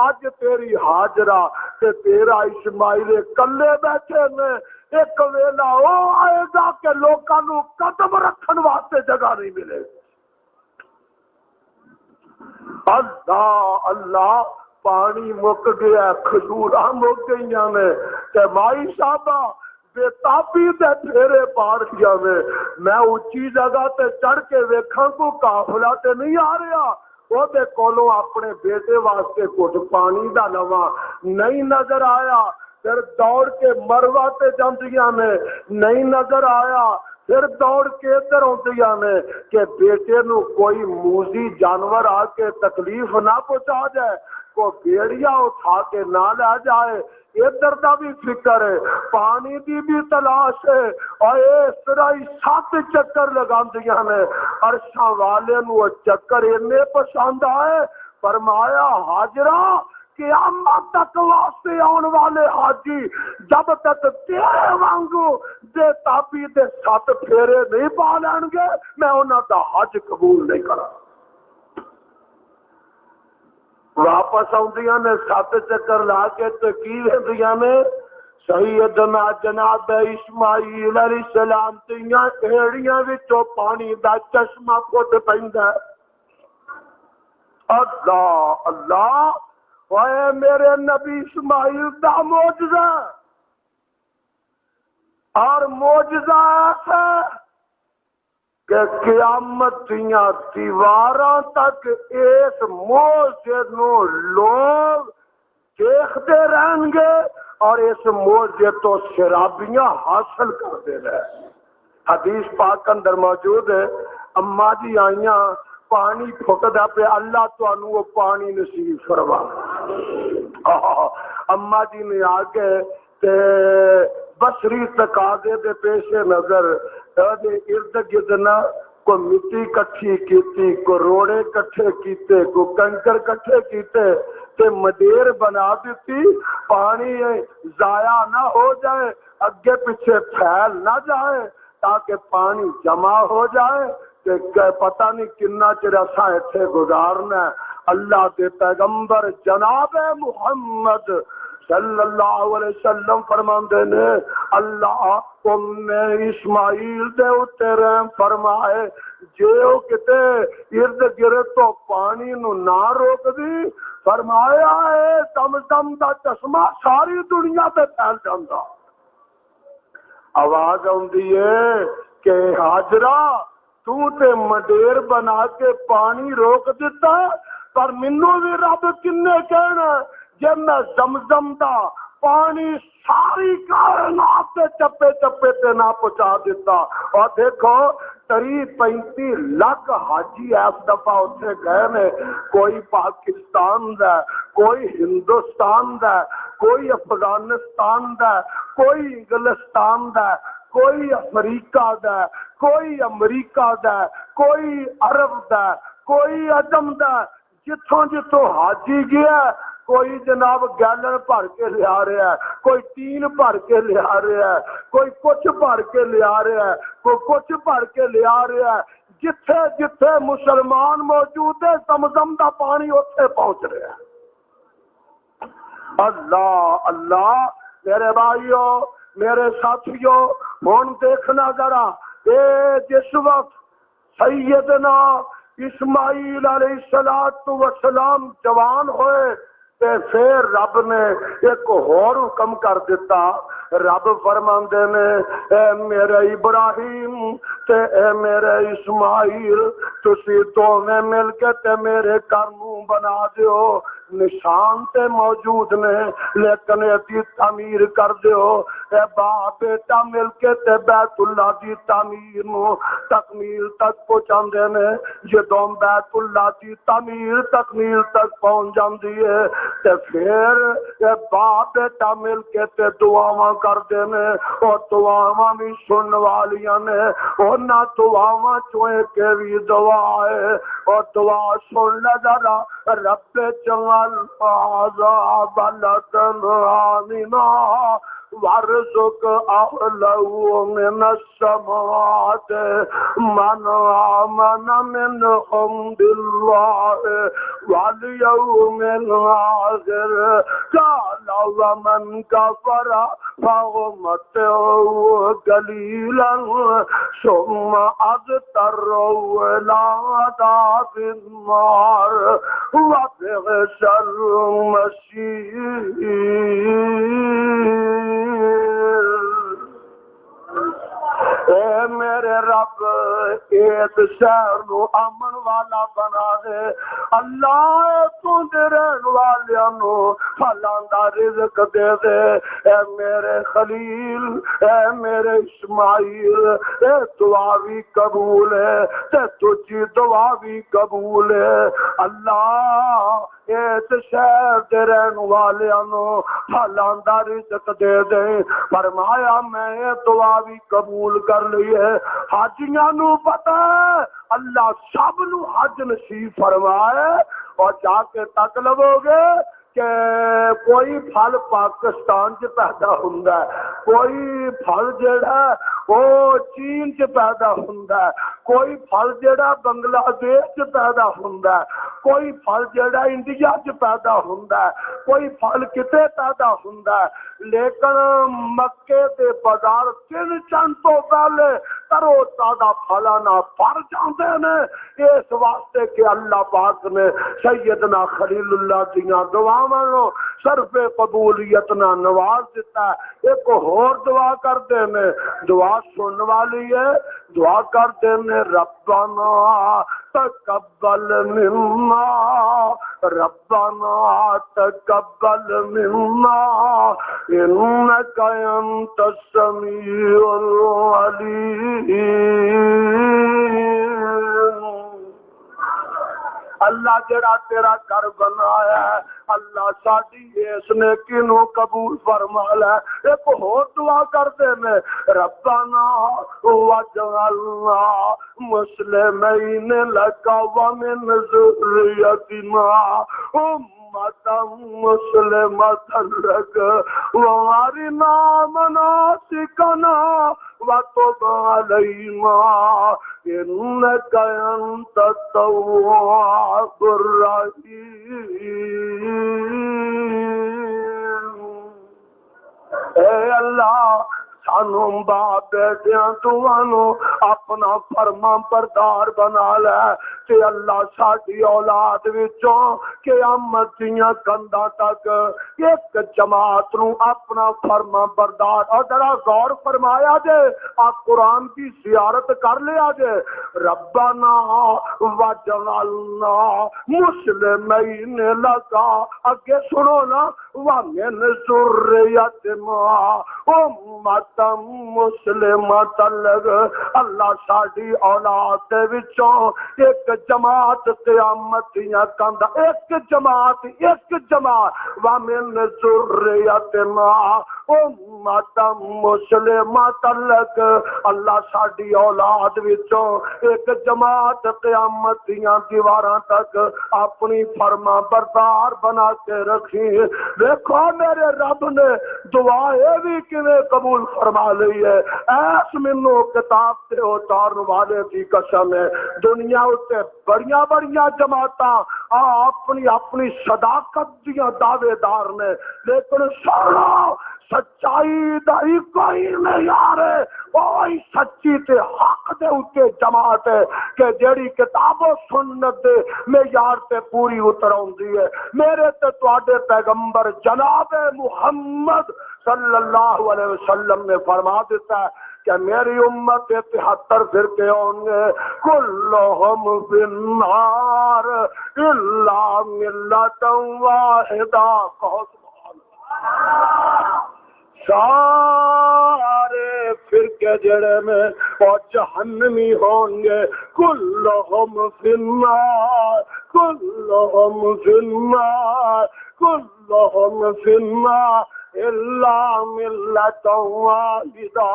اج تیری ہاجرہ تے تیرا اسماعیل کلے بیٹھے نے، ایک ویلا وہ آئے گا کہ لوکاں نو قدم رکھن واسطے جگہ نہیں ملے۔ اللہ اللہ پانی مک گیا، کھجوراں مک گئیاں نے تے مائی صاحبہ بے تابی دے پھیرے پار گیا میں اونچی جگہ تے چڑھ کے ویکھاں کو قافلہ تے نہیں آ رہا، وہ دے کولوں اپنے بیٹے واسطے کچھ پانی دا لواں نہیں نظر آیا، پھر دوڑ کے مروہ تے جاندیاں نے نہیں نظر آیا، پھر دوڑ کے ادھر ہوندیاں نے کہ بیٹے نو کوئی موذی جانور آ کے تکلیف نہ پہنچا جائے، کو بیڑیا اٹھا کے نہ لے جائے، ادھر دا بھی فکر ہے، پانی دی بھی تلاش ہے، اور اس طرح ہی 7 چکر لگاندیاں نے۔ عرشاں والے نو چکر اتنے پسند آئے، فرمایا ہاجرہ قیامت تک واسطے آن والے حاجی جب تک تیرے وانگو دے تابی دے 7 پھیرے نہیں پا لین گے میں انہاں دا حج قبول نہیں کرا۔ واپس آندیاں نے 7 چکر لا کے تے کی ویندیاں نے سیدنا جناب اسماعیل علیہ السلام دیاں ایڑیاں وچوں پانی دا چشمہ پھٹ پیندا ہے۔ اللہ اللہ، اے میرے نبی اسماعیل دا معجزہ، اور معجزہ ایسا کہ قیامت دیاں دیواراں تک اس معجزے نو لوگ دیکھتے رہیں گے اور اس معجزے تو شرابیاں حاصل کرتے رہیں۔ حدیث پاک اندر موجود ہے، اماں جی آئیاں پانی پھٹدا پہ اللہ تانوں وہ پانی نصیب فرما۔ اماں جی نے آ کے بصری تقاضے دے پیش نظر ارد گرد نہ کو مٹی کٹھی کیتی، کو روڑے کٹھے کیتے، کو کنکر کٹھے کیتے تے مدیر بنا دیتی، پانی ضائع نہ ہو جائے، اگے پیچھے پھیل نہ جائے تاکہ پانی جمع ہو جائے کہ پتہ نہیں کنا چر اساں ایتھے گزارنا ہے۔ اللہ دے پیغمبر جناب محمد صلی اللہ علیہ وسلم فرماندے نے اللہ ام اسماعیل دے اتے رحم فرمائے جے او کتے ارد گرد تو پانی نو نہ روک دی، فرمایا ہے زمزم دا چشمہ ساری دنیا تے پھیل جاندا۔ آواز آندی ہے کہ ہاجرہ تو تے مڈیر بنا کے پانی روک دیتا، پر منو بھی رب کنے کہنا جب میں زمزم دا پانی ساری کائنات تے چپے چپے تے نہ پہنچا دیتا۔ اور دیکھو 35 لاکھ حاجی اس دفعہ اتنے گئے نے، کوئی پاکستان دا، کوئی ہندوستان دا، کوئی افغانستان دا، کوئی انگلستان دا، کوئی افریقہ دا، کوئی امریکہ دا، کوئی عرب دا، کوئی عجم دا، جتوں جتوں حاجی گیا کوئی جناب گیلن بھر کے لیا رہا ہے، کوئی تین بھر کے لیا رہا ہے، کوئی کچھ بھر کے لیا رہا ہے، کوئی کچھ بھر کے لیا رہا ہے۔ جتھے جتھے مسلمان موجود ہے زمزم دا پانی اتنے پہنچ رہا ہے۔ اللہ اللہ میرے بھائیوں میرے ساتھیوں ہن دیکھنا ذرا، اے جس وقت سیدنا اسماعیل علیہ السلام جوان ہوئے تے پھر رب نے ایک اور حکم کر دیتا۔ رب فرماندے نے اے میرے ابراہیم تے اے میرے اسماعیل تسی دونوں مل کے تے میرے گھر نوں بنا دیو، نشان تے موجود نے لیکن ایدی تعمیر کر دیو۔ اے باپ بیٹا مل کے تے بیت اللہ دی تعمیر نو تکمیل تک پہنچاندے نے۔ جدوں بیت اللہ دی تعمیر تکمیل تک پہنچ جاندی ہے تے پھر اے باپ بیٹا مل کے تے دعاواں کردے نے، اور دعاواں بھی سنن والیاں نے۔ انہاں دعاواں چوں ایک وی دعا ہے، اور دعا سن لے ذرا، رب جعل هذا بلدا آمنا وارزق أهله من الثمرات من آمن منهم بالله واليوم الآخر قال ومن كفر فأمتعه قليلا ثم أضطره إلى عذاب النار وبئس المصير۔ اے میرے رب اس شہر نو امن والا بنا دے، اللہ تو دے رہن والیاں نو پھلاں دا رزق دے دے۔ اے میرے خلیل اے میرے اسماعیل اے دعا بھی قبول ہے تے تجھی دعا بھی قبول ہے۔ اللہ اس شہر دے رہن والیاں نو پھلاں دا رزق دے دے۔ فرمایا میں یہ دعا بھی قبول کر لی ہے۔ حاجیاں نو پتہ ہے اللہ سب نو حج نصیب فرمائے، اور جا کے تک لو گے کہ کوئی پھل پاکستان چ پیدا ہوندا ہے، کوئی پھل جڑا وہ چین چ پیدا ہوندا ہے، کوئی پھل جڑا بنگلہ دیش چ پیدا ہوندا ہے، کوئی پھل جڑا انڈیا چ پیدا ہوندا ہے، کوئی پھل کتے پیدا ہوندا ہے، لیکن مکے دے بازار تین چند تو پہلے ترو تازہ پھلاں نہ بھر جاندے نے، اس واسطے کہ اللہ پاک نے سیدنا خلیل اللہ دیاں دعاواں نو صرف قبولیت نہ نواز دیتا ہے۔ ایک اور دعا کردے نے، دعا سنن والی ہے، دعا کردے نے ربنا تقبل منا ربنا تقبل منا انک انت السمیع العلیم۔ اللہ جڑا تیرا گھر بنایا ہے اللہ ساڈی اس نیکی نو قبول فرما لے۔ ایک اور دعا کردے نے ربنا واجعلنا مسلمین لک ومن ذریتنا امة مسلمة لك وارنا مناسکنا وتب علینا انک انت التواب الرحیم۔ اے اللہ سانو باپ بیٹیاں توانو اپنا فرما بردار بنا لے کہ اللہ ساڈی اولاد وچوں قیامت دیاں کنداں تک ایک جماعت نو اپنا فرما بردار۔ اور ذرا غور فرمایا جے آپ قرآن کی زیارت کر لیا جے ربنا وجعلنا مسلمین لکا، اگے سنو نا ومن ذریتنا امت امتم مسلمۃ لگ اللہ ساڈی اولاد دے وچوں ایک جماعت قیامت دیاں کاندا ایک جماعت ومن ذریتنا امتم مسلمۃ لگ اللہ ساڈی اولاد وچوں ایک جماعت قیامت دیاں دیواراں تک اپنی فرما بردار بنا کے رکھی۔ دیکھو میرے رب نے دعا یہ بھی کیویں قبول فرما لی ہے۔ ایس منو کتاب تے اتارن والے کی قسم ہے، دنیا اتے بڑیاں بڑیاں جماعتاں اپنی اپنی صداقت دیاں دعوے دار نے، لیکن سنو سچائی دا کوئی معیار ہے، وہی سچی تے حق دے اتے جماعت ہے کہ جیڑی کتاب و سنت دے معیار تے پوری اتر آندی ہے۔ میرے تے تواڈے پیغمبر جناب محمد صلی اللہ علیہ وسلم نے فرما دیتا ہے کہ میری امت 73 فرقے ہوں گے، کلہم فی النار الا ملۃ واحدہ، کہو سبحان اللہ۔ سارے فرقے جڑے میں اور جہنمی ہوں گے، کلہم فی النار کلہم فی النار کلہم فی النار الا ملۃ واحدہ،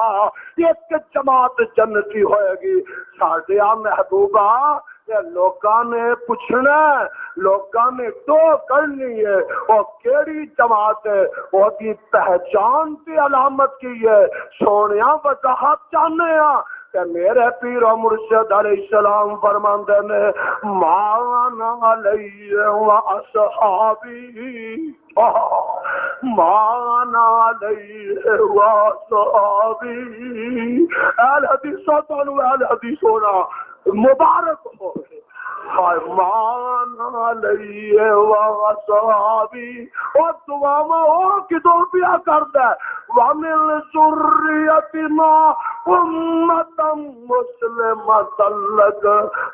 ایک جماعت جنتی ہوئے گی۔ ساڈیا محبوبہ لوکاں نے پوچھنا، لوکاں نے تو کرنی ہے وہ کیڑی جماعت ہے، وہ دی پہچان تے علامت کی ہے۔ سونیا وضاحت چاہنے ہاں کہ میرے پیر و مرشد علیہ السلام فرماندے نے مان علیہ و اصحابی، مان علیہ و اصحابی۔ اہل حدیثوں تانوں اہل حدیث ہونا مبارک ہو، مان علیہ و صحابی۔ اور دعاواں وہ کدوں پیا کردا ہے، وَمِن ذُرِّيَّتِنَا أُمَّةً مُسْلِمَةً لَكَ،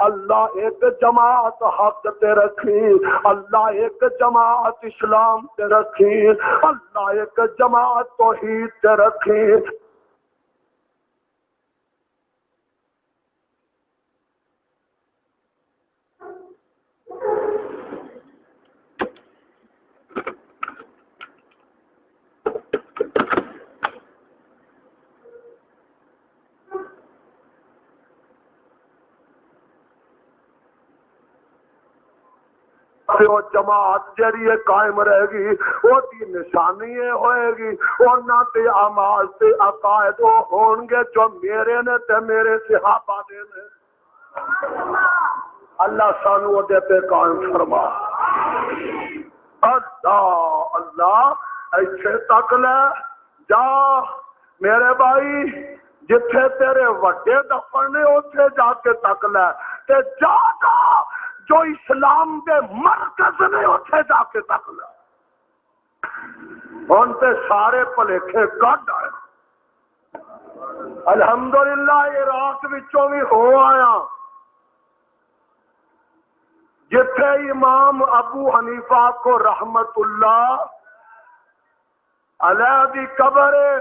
اللہ ایک جماعت حق تے رکھی، اللہ ایک جماعت اسلام تے رکھی، اللہ ایک جماعت توحید تے رکھی۔ وہ جماعت جڑی قائم رہے گی، وہ دی نشانی ہوئے گی، انہاں تے اعمال تے عقائد وہ ہون گے جو میرے نے تے میرے صحابہ دے نے۔ اللہ سانو دے تے قائم فرما۔ اللہ اللہ ایسے تک لے جا میرے بھائی، جتھے تیرے وڈے دفن نے اوتھے جا کے تک لے، تے جا جو اسلام دے مرکز نے اوتھے جا کے تک لے۔ ان تے سارے بھلیکھے کڈ آئے، الحمدللہ عراق وچوں بھی ہو آیا، جتھے امام ابو حنیفہ کو رحمت اللہ علیہ دی قبر ہے،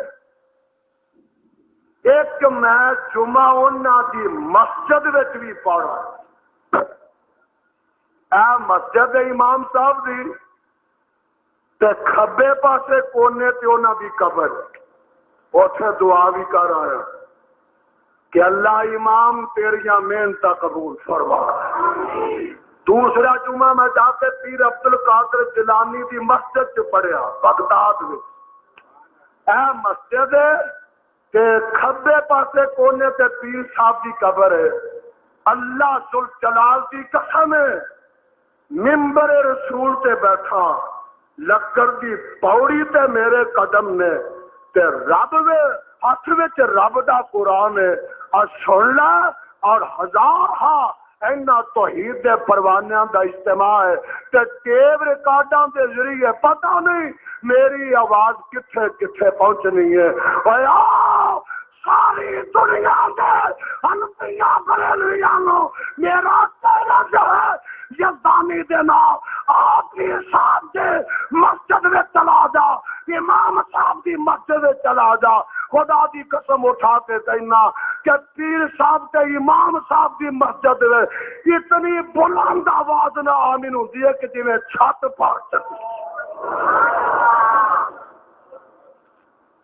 ایک میں جمعہ انہاں دی مسجد وچ بھی پڑھا، اے مسجد امام صاحب دی تے کھبے پاسے کونے تے انہاں دی قبر، اوتھے دعا بھی کر آیا کہ اللہ امام تیریاں محنتاں قبول فرما۔ دوسرا جمعہ میں جا کے پیر عبد القادر جیلانی دی مسجد چ پڑھیا بغداد میں، اے مسجد ہے کہ کھبے پاسے کونے تے پیر صاحب دی قبر ہے۔ اللہ ذوالجلال دی قسم ہے، منبر رسول تے بیٹھا، لکڑ دی پوڑی تے میرے قدم نے، تے رب وے ہاتھ وچ رب دا قرآن ہے، اور سن لا، اور ہزار ہاں اینا توحید دے پروانیاں دا اجتماع ہے، تے ٹیپ ریکارڈاں دے ذریعے پتہ نہیں میری آواز کتھے کتھے پہنچنی ہے۔ آؤ ساری دنیا دے انبیاء بریلویاں نو میرا تیرا جو ہے یزدانی دے نام آپ ہی صاحب دے مسجد میں چلا جا، امام صاحب دی مسجد چلا جا، خدا دی قسم اٹھا کے کہنا کہ پیر صاحب تے امام صاحب دی مسجد میں اتنی بلند آواز نہ آمین ہوتی ہے کہ جویں چھت پاڑ چکی۔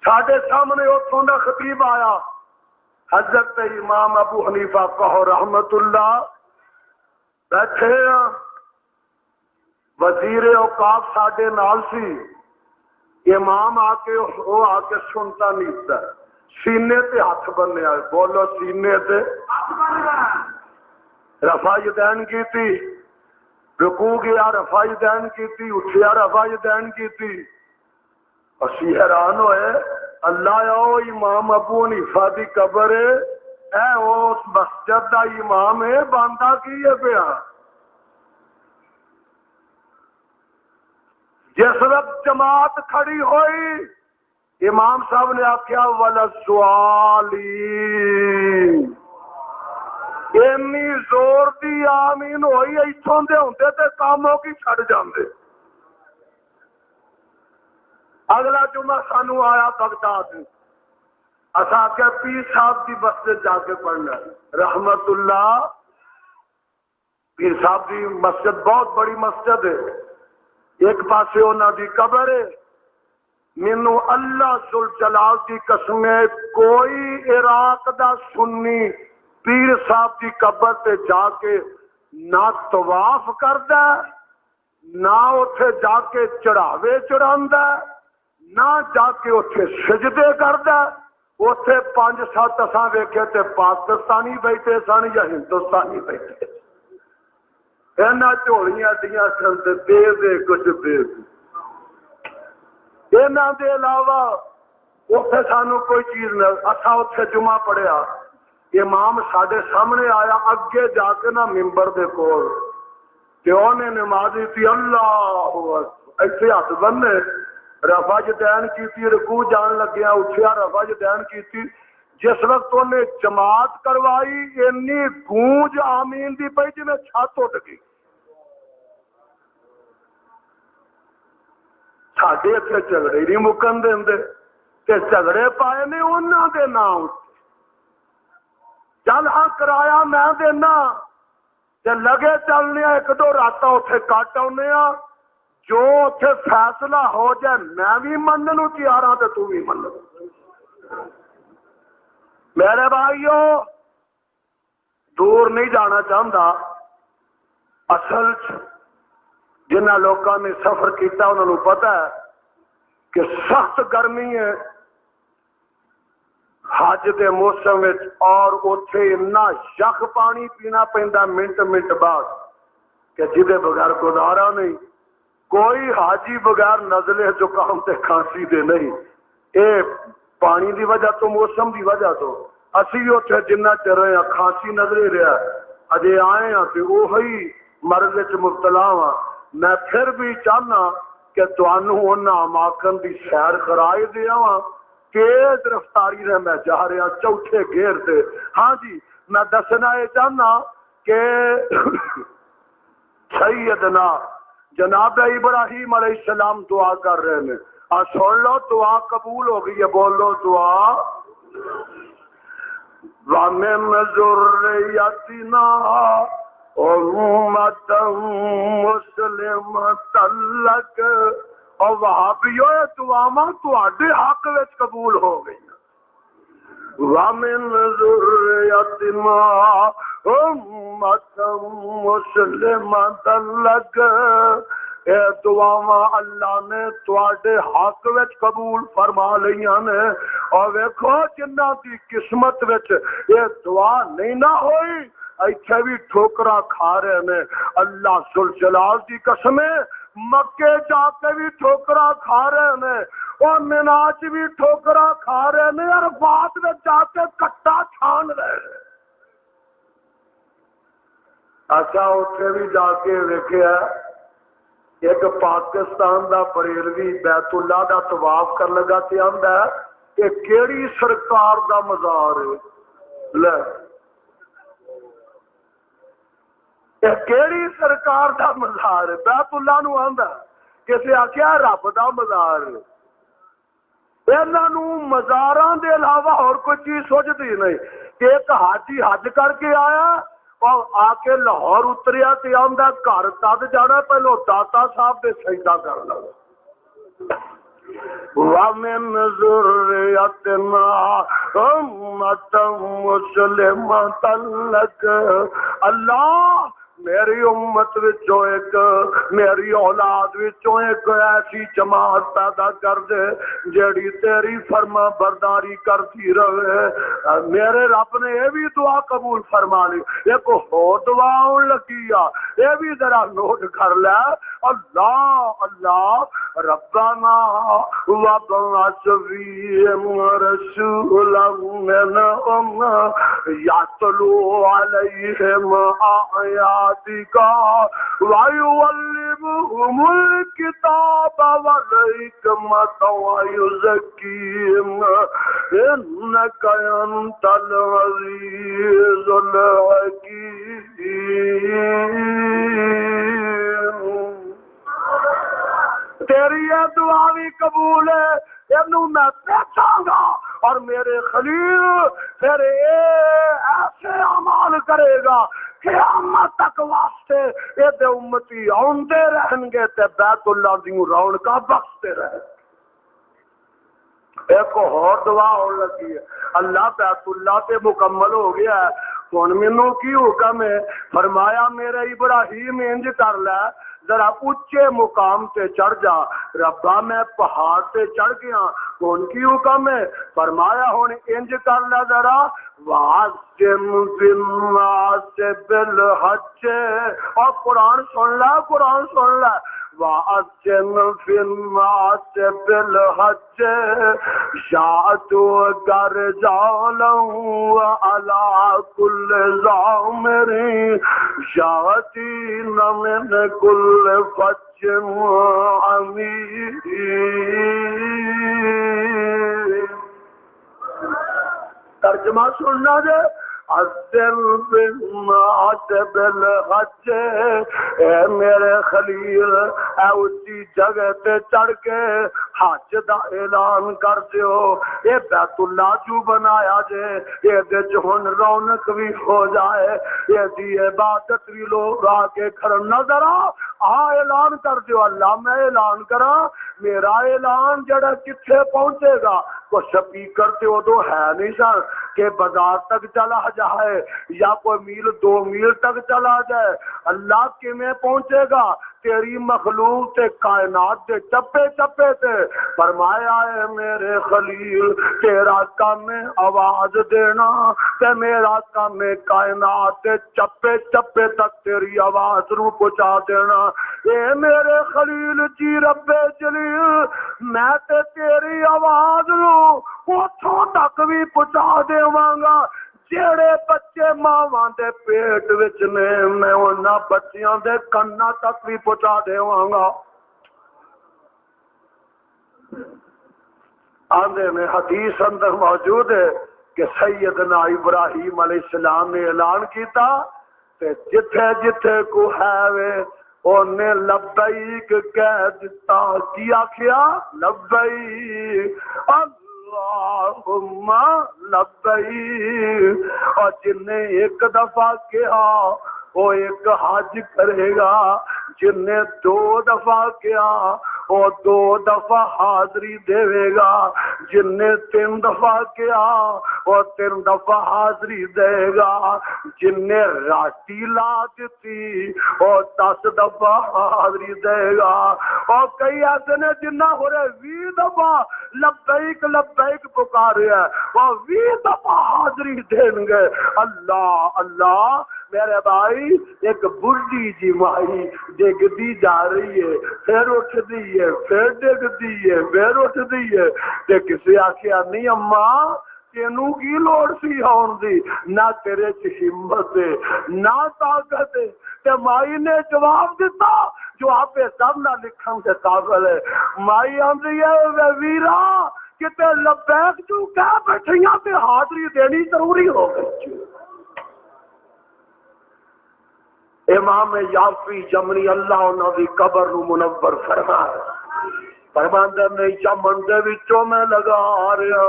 ساڈے سامنے اتوں دا خطیب آیا حضرت امام ابو حنیفہ کہو رحمت اللہ، بیٹھے ہیں، وزیر اوقاف ساڈے نال سی، امام آ کے سنتا نہیں تھا، سینے تے ہاتھ بنیا، بولو سینے تے رفع یدین کی تھی، رکوع گیا رفع یدین کی تھی، اٹھیا رفع یدین کی تھی۔ اسی حیران ہوئے، اللہ او امام ابو حنیفہ دی قبر ہے، اے اس مسجد دا امام ہے، باندھا کی ہے پیا؟ جس وقت جماعت کھڑی ہوئی امام صاحب نے آخیا وَلَسْوَالِينَ، اینی زور دی آمین ہوئی ایتھوں دے ہوندے تے کاموں کی چھڑ جاندے۔ اگلا جمعہ سانو آیا بغداد، اسا کہ پیر صاحب دی مسجد جا کے پڑھنا رحمت اللہ، پیر صاحب دی مسجد بہت بڑی مسجد ہے، ایک پاسے انہاں دی قبر ہے، مینوں اللہ ذوالجلال دی قسم ہے کوئی عراق دا سنی پیر صاحب دی قبر تے جا کے نہ طواف کردا نہ اوتھے جا کے چڑھاوے چڑھاندا نہ جا کے اوتھے سجدے کردا۔ اوتھے 5-7 اساں ویکھے تے پاکستانی بیٹھے سن یا ہندوستانی بیٹھے، اینا چوڑیاں دیاں سن تے دے کچھ دے اینا دے علاوہ اوتھے سانو کوئی چیز نہ۔ اساں اوتھے جمعہ پڑھیا، امام ساڈے سامنے آیا اگے جا کے نہ ممبر دے کول تے اونے نماز دی اللہ ایتھے ہاتھ بننے رفع یدین کیتی، رکوع جان لگیا اٹھیا رفع یدین کیتی۔ جس وقت انہیں جماعت کروائی انی گونج آمین دی پئی جی میں چھت اٹھ گئی۔ ساڈے اتنے جھگڑے نہیں مکن دے کہ جھگڑے پائے نے انہاں دے نام، چل ہاں کرایہ میں دینا تے لگے چلنے ایک دو راتاں اتنے کٹ آنے، جو اتنے فیصلہ ہو جائے میں بھی منن نوں تیار ہاں تے تو بھی من۔ میرے بھائیو دور نہیں جانا چاہتا، اصل جنہ لوگوں نے سفر کیتا انہوں نے پتا ہے کہ سخت گرمی ہے حج دے موسم میں، اور اتنے اتنا یخ پانی پینا پیندا منٹ منٹ بعد کہ جدے بغیر گزارا نہیں۔ کوئی حاجی بغیر نزلے زکام تے کھانسی دے نہیں، اے پانی دی وجہ تو موسم دی وجہ تو اسی بھی اتنے جنہ چر رہے ہیں کھانسی نظرے رہا اجے آئے ہیں تے وہی مرض وچ مبتلا ہاں۔ میں پھر بھی چاہنا کہ تانوں انہاں اماکن دی سیر کرائے دیا ہاں، تیز رفتاری نے میں جا رہا چوتھے گھیر تے۔ ہاں جی میں دسنا یہ چاہنا کہ سیدنا جناب ابراہیم علیہ السلام دعا کر رہے ہیں، سن لو دعا قبول ہو گئی ہے، بولو دعا وَمِن ذُرِّيَّتِنَا أُمَّةً مُسْلِمَةً لَكَ، اور وہابیو دعاواں تواڈے حق وچ قبول ہو گئی۔ وَمِن ذُرِّيَّتِنَا أُمَّةً مُسْلِمَةً لَكَ، اے دعاواں اللہ نے تواڈے حق وچ قبول فرما لیاں نے۔ اور ویکھو جنہ دی قسمت وچ یہ دعا نہیں نہ ہوئی ایتھے بھی ٹھوکرا کھا رہے نے۔ اللہ ذوالجلال دی قسم ہے مکے جا کے بھی ٹھوکرا کھا رہے نے، اور مینا چ بھی ٹھوکرا کھا رہے نے، اور عرفات میں جا کے کٹا چھان رہے ہیں۔ اچھا اتنے بھی جا کے ویکھیا ایک پاکستان دا بریلوی بیت اللہ دا طواف کر لگا تے آندا ہے کہ کیڑی سرکار دا مزار ہے، لے کیڑی سرکار دا مزار ہے، بیت اللہ نو آندا کسے آکھیا رب دا مزار ہے۔ انہوں مزاراں دے علاوہ اور کوئی چیز سوچتی نہیں کہ ایک حاجی حج کر کے آیا اور آ کے لاہور اتریا تے آندا گھر تد جانا پہلو داتا صاحب دے سجدہ کر لو وَمِن ذُرِّيَّتِنَا أُمَّةً مُسْلِمَةً لَكَ اللہ میری امت وچوں ایک میری اولاد وچوں ایک ایسی جماعت پیدا کر دے جیڑی تیری فرما برداری کرتی رہے میرے رب نے یہ بھی دعا قبول فرما لی ایک ہو دعا آن لگی یہ بھی ذرا نوٹ کر لے اللہ اللہ ربنا وَبَعَثْ فِيهِمْ رَسُولًا مِّنْهُمْ يَتْلُو عَلَيْهِمْ آيَاتِكَ وَيُعَلِّمُهُمُ الْكِتَابَ وَالْحِكْمَةَ وَيُزَكِّيهِمْ إِنَّكَ أَنْتَ الْعَزِيزُ الْحَكِيمُ تیری یہ دعا بھی قبول ہے اینوں میں دیکھاں گا اور میرے خلیل پھر ایسے عمال کرے گا قیامت تک واسطے یہ امتی آندے رہن گے تے بیت اللہ دی رونقاں بخشتے رہے ایک اور دعا ہونے لگی ہے اللہ بیت اللہ تے مکمل ہو گیا ہے ہن مینوں کی حکم ہے فرمایا میرا ابراہیم انج کر لے ذرا اونچے مقام تے چڑھ جا ربا میں پہاڑ تے چڑھ گیا کون کی حکم ہے فرمایا ہن انج کر لے ذرا وَعَزِّمْ فِي النَّاسِ بِالْحَجِّ اور قرآن سن لے وَعَزِّمْ فِي النَّاسِ بِالْحَجِّ يَأْتُوكَ رِجَالًا وَعَلَىٰ كُلِّ ضَامِرٍ يَأْتِينَ مِنْ كُلِّ فَجٍّ عَمِيقٍ ترجمہ سننا دے اَذِّن فِي النَّاسِ بِالْحَجِّ اے میرے خلیل اے اسی جگہ تے چڑھ کے حج دا اعلان کر دیو اے بیت اللہ جو بنایا جے اے دے ہن رونق بھی ہو جائے اے دی عبادت بھی لوگ آ کے کرن نظر آ اعلان کر دیو اللہ میں اعلان کراں میرا اعلان جڑا کتھے پہنچے گا کو سپیکر تے ادو ہے نہیں سن کہ بازار تک چلا جائے یا کوئی میل 2 میل تک چلا جائے اللہ کیویں پہنچے گا تیری مخلوق تے کائنات دے چپے چپے تے فرمایا ہے میرے خلیل تیرا کام ہے آواز دینا تے میرا کام ہے کائنات دے چپے چپے تک تیری آواز نو پہنچا دینا اے میرے خلیل جی رب جلیل میں تے تیری آواز نو اوتھوں تک بھی پہنچا دیواں گا جیڑے بچے ماواں دے پیٹ وچ نے میں انہاں بچیاں دے کنا تک بھی پہنچا دیواں گا آندے میں حدیث اندر موجود ہے کہ سیدنا ابراہیم علیہ السلام نے اعلان کیتا کہ جتھے جتھے کو ہے وے اونے لبیک کہہ دیتا کیا کیا لبیک اللہم لبیک اور جن نے ایک دفعہ کیا وہ ایک حج کرے گا جن نے 2 دفعہ کیا وہ 2 دفعہ حاضری دے گا جن نے 3 دفعہ کیا وہ 3 دفعہ حاضری دے گا جن نے راٹی لا دیتی وہ 10 دفعہ حاضری دے گا اور کئی ایسے نے جنہ ہو رہے 20 دفعہ لبیک لبیک پکارے ہیں وہ 20 دفعہ حاضری دیں گے اللہ اللہ میرے بھائی ایک بڑھی جی مائی ڈگتی جا رہی ہے پھر اٹھ دی ہے پھر ڈگتی ہے پھر اٹھ دی ہے تے کسی آخیا نہیں اماں تینوں کی لوڑ سی آن دی نہ تیرے چ ہمت ہے نہ طاقت ہے تے مائی نے جواب دیتا جو آپ سب نہ لکھن سے قابل ہے مائی آندی ہے ویرا کتے لبیک جو کہہ بیٹھیاں تے حاضری دینی ضروری ہو گئی امام یافی جمری اللہ انہوں دی قبر نو منور فرمائے فرماندا نے چمن دے وچوں میں لگا رہا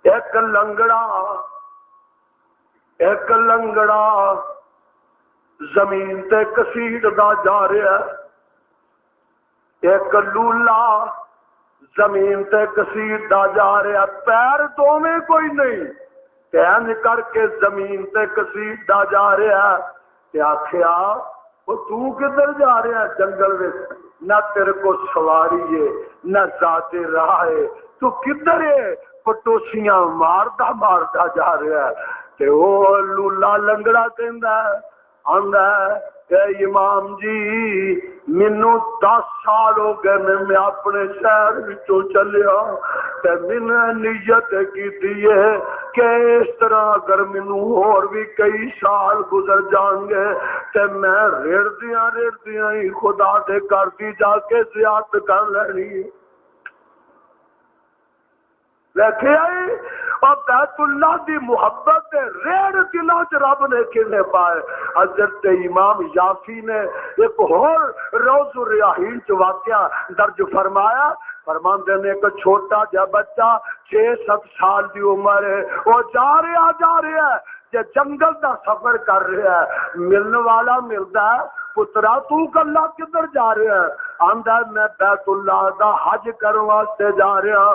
ایک لنگڑا زمین تے کسیٹدا جا رہا ہے، ایک لولا زمین تے کسیٹدا جا رہا ہے، پیر دوویں کوئی نہیں، کہن کر کے زمین تے کسیٹدا جا رہا ہے۔ تے آکھیا وہ تو کدھر جا رہا ہے؟ جنگل وچ نہ تیرے کو سواری ہے نہ ذات راہ ہے، تو کدھر ہے؟ پٹوسیاں ماردا ماردا جا رہا ہے۔ تے وہ لولا لنگڑا کہندا ہے، آندا ہے کہ امام جی مینوں 10 سال ہو گئے میں اپنے شہر وچوں چلیا تے میں نیت کیتی ہے کہ اس طرح اگر مینوں اور بھی کئی سال گزر جان گے تے میں ریڑدیاں ہی خدا دے گھر دی جا کے زیارت کر لینی۔ دیکھے آئی اور بیت اللہ دی محبت ریڑ دلوں چ رب نے کھلے پائے۔ حضرت امام یافی نے ایک اور روز الریاحین چ واقعہ درج فرمایا، فرماندے نے ایک چھوٹا جا بچہ 6-7 سال دی عمر ہے، وہ جا رہا ہے کہ جنگل دا سفر کر رہا ہے، ملنے والا ملتا ہے، پترا تو کلا کدھر جا رہا ہے؟ آندا میں بیت اللہ دا حج کرن واسطے جا رہا۔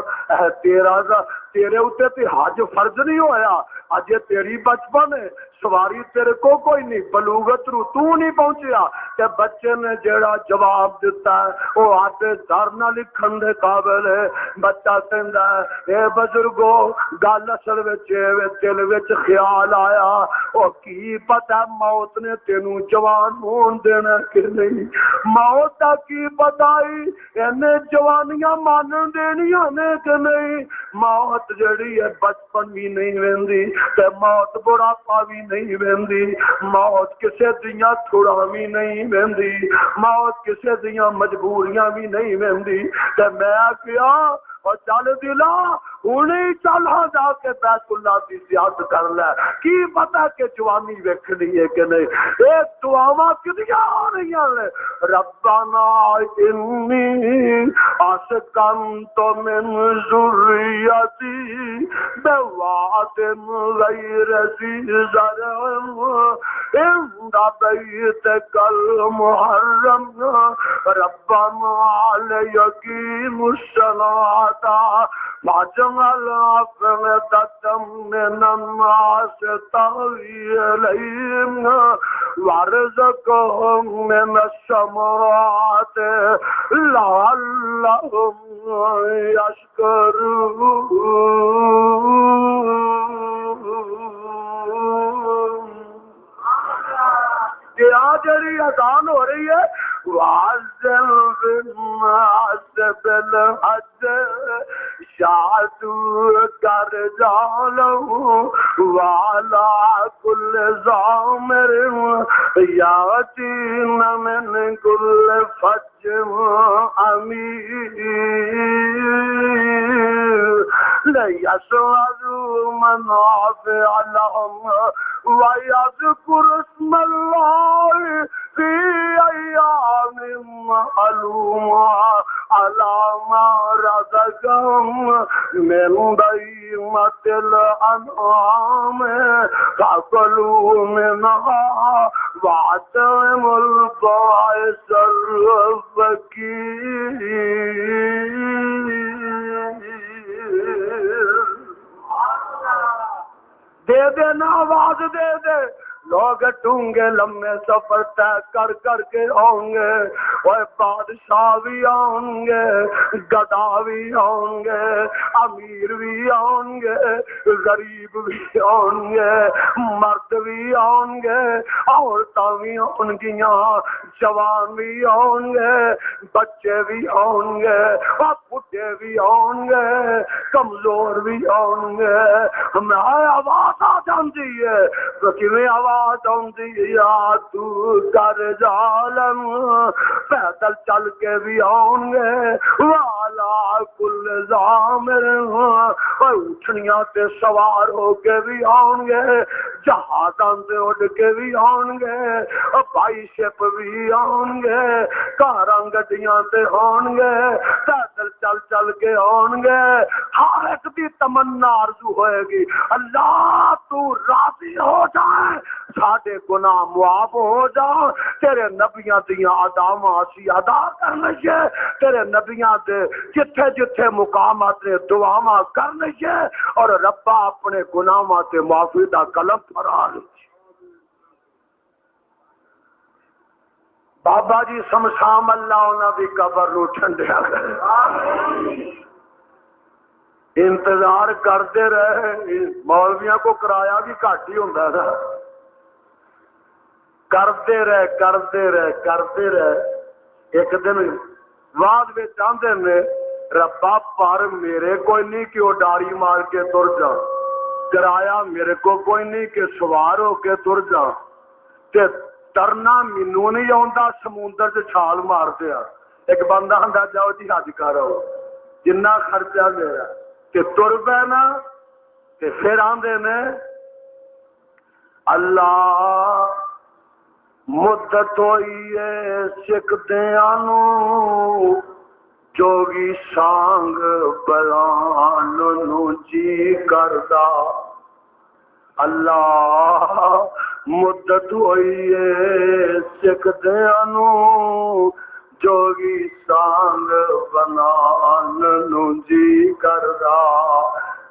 تیرے اوتے تے حج فرض نہیں ہویا، اجے تیری بچپن ہے، سواری تیرے کو کوئی نہیں، بلوغت رو تو نہیں پہنچیا۔ تے بچے نے جیڑا جواب دیتا ہے وہ آتے در نہ لکھن دے قابل ہے۔ بچہ کہندا ہے اے بزرگو گل اصل وچ دل وچ خیال آیا او کی پتہ موت نے تینوں جوان ہون دینا کہ نہیں، موت دا کی پتائی اینے جوانیاں مانن دینیاں نے کہ نہیں۔ موت جڑی ہے بچپن بھی نہیں ویندی تے موت بڑھاپا بھی نہیں ویندی، موت کسے دیاں تھوڑا بھی نہیں ویندی، موت کسے دیاں مجبوریاں بھی نہیں ویندی۔ تے میں کیا اور چل دلا انہیں چل ہاں جا کے بیت اللہ کی زیارت کر لے، کی پتا کہ جوانی ویکھنی ہے کہ نہیں۔ ایک دعاواں کدیاں آ رہی ہیں، ربنا انی اسکنت من ذریتی بواد غیر ذی زرع عند بیتک المحرم ربنا لیقیموا الصلاۃ واجعل أفئدة من الناس تهوی إلیہم وارزقهم من الثمرات لعلهم يشکرون۔ کہ آج جڑی اذان ہو رہی ہے وَأَذِّن فِي النَّاسِ بِالْحَجِّ يَأْتُوكَ رِجَالًا وَعَلَىٰ كُلِّ ضَامِرٍ يَأْتِينَ مِنْ كُلِّ فَجٍّ عَمِيقٍ لِيَشْهَدُوا مَنَافِعَ لَهُمْ وَيَذْكُرُوا اسْمَ اللَّهِ فِي أَيَّامٍ مَّعْلُومَاتٍ عَلَىٰ مَا رَزَقَهُم مِّن بَهِيمَةِ الْأَنْعَامِ فَكُلُوا مِنْهَا وَأَطْعِمُوا الْبَائِسَ الْفَقِيرَ۔ دے دے نا آواز دے دے، لوگ ڈونگے لمبے سفر طے کر کر کے آؤں گے، وہ بادشاہ بھی آؤں گے، گدا بھی آؤں گے، امیر بھی آؤں گے، غریب بھی آؤں گے، مرد بھی آؤں گے، عورتاں بھی آؤں گیاں، جوان بھی آؤں گے، بچے بھی آؤں گے، بڈھے بھی آؤں گے، کمزور بھی آؤں گے۔ ہمیں آواز آ جاندی ہے، کیویں آواز آندی یا تو کر جالم، پیدل چل کے بھی آؤں گے، والا کل ضامر، اونٹنیاں تے سوار ہو کے بھی آؤں گے، جہازاں دے اڈ کے بھی آن گے، بائی شپ بھی آن گے، کاراں گڈیاں تے آن گے، پیدل چل چل کے آن گے۔ ہر ایک دی تمنا آرزو ہوئے گی اللہ تو راضی ہو جائے، ساڈے گناہ معاف ہو جا، تیرے نبیاں دیاں اداواں اسی ادا کر لئیے، تیرے نبیاں دے جتھے جتھے مقامات نے دعاواں کر لئیے، اور ربا اپنے گناہاں تے معافی دا قلم پھڑا لئیے۔ بابا جی سمسام اللہ انہاں دی قبر نو ٹھنڈیا کرے، انتظار کرتے رہے، مولویاں کو کرایہ بھی گھٹ ہی ہوندا تھا، کرتے رہے۔ ایک دن بعد میں چاہتے نے ربا پر میرے کوئی نہیں کہ وہ ڈاری مار کے تر جا، کرایہ میرے کو کوئی نہیں کہ سوار ہو کے تر جا، تے ترنا مینوں نہیں آتا، سمندر سے چھال مار دیا۔ ایک بندہ آندا جاؤ جی حج کرو، جنہ خرچہ میرا کہ تر پینا، تے پھر آندے نے اللہ مدت ہوئی ہے سکھدیاں نو، جوگی سانگ بلان نو جی کردا، اللہ مدت ہوئی ہے سکھدیاں نو، جوگی سانگ بنان نو جی کردا،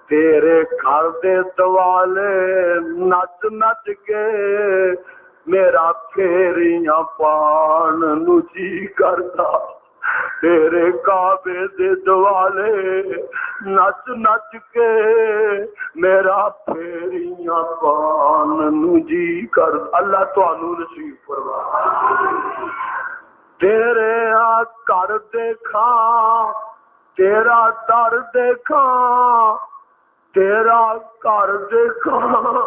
تیرے گھر دے دوالے نچ نچ کے میرا پھیریاں پان نو جی کردا، تیرے کعبے دے دوالے نچ نچ کے میرا پھیریاں پان نو جی کردا۔ اللہ تانوں نصیب فرمائے۔ تیرے گھر دیکھاں، تیرا در دیکھاں، تیرا گھر دیکھاں،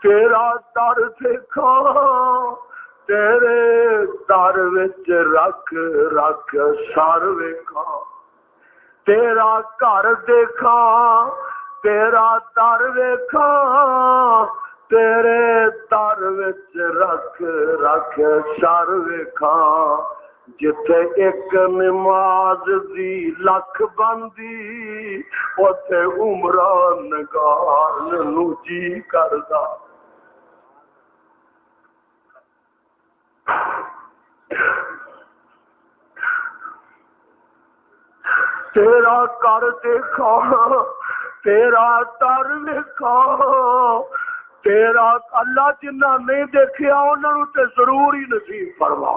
تیرا در دیکھاں، تیرے در وچ رکھ رکھ سر ویکھاں، تیرا گھر دیکھاں، تیرا در ویکھاں، تیرے در وچ رکھ رکھ سر ویکھاں، جتھے ایک نماز دی لکھ بندی، اوتھے عمران نگار نو جی کردا۔ تیرا کر دیکھا، تیرا در دیکھا، تیرا اللہ جنہ نہیں دیکھیا انہاں نو تے ضرور ہی نصیب فرما،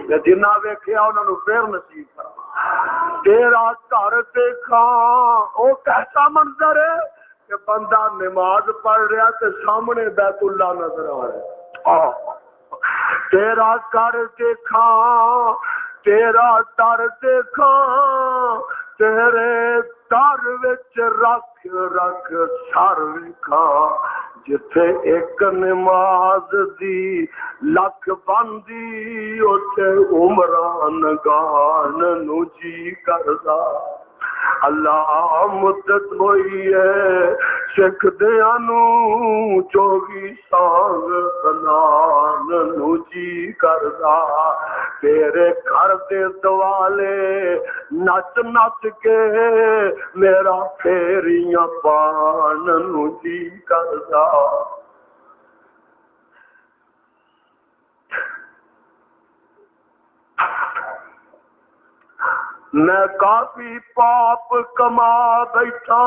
تے جنہ ویکھیا انہاں نو پھر نصیب فرما۔ تیرا گھر دیکھا، او کیسا منظر ہے کہ بندہ نماز پڑھ رہا تے سامنے بیت اللہ نظر آ رہا۔ تیرا گھر دیکھا، تیرا در دیکھا، تیرے در وچ رکھ رکھ سر ویکھاں، جتھے ایک نماز دی لکھ بندی، اوتھے عمران گان نو جی کردا۔ اللہ مدت ہوئی ہے سکھدیاں نو، جوگی سانگ بنان نو جی کردا، تیرے گھر دے دوالے نچ نچ کے میرا پھیریاں پان نو جی کردا۔ میں کافی پاپ کما بیٹھا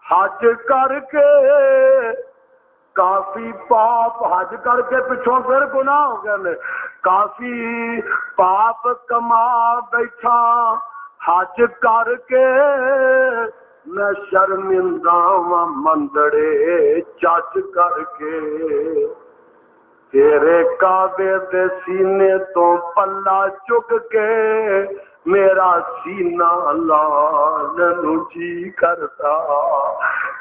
حج کر کے، کافی پاپ حج کر کے پچھوں پھر گناہ ہو گئے، کافی پاپ کما بیٹھا حج کر کے، میں شرمندہ مندڑے چچ کر کے، تیرے کعبے دے سینے تو پلہ چک کے میرا سینہ لان نو جی کردا،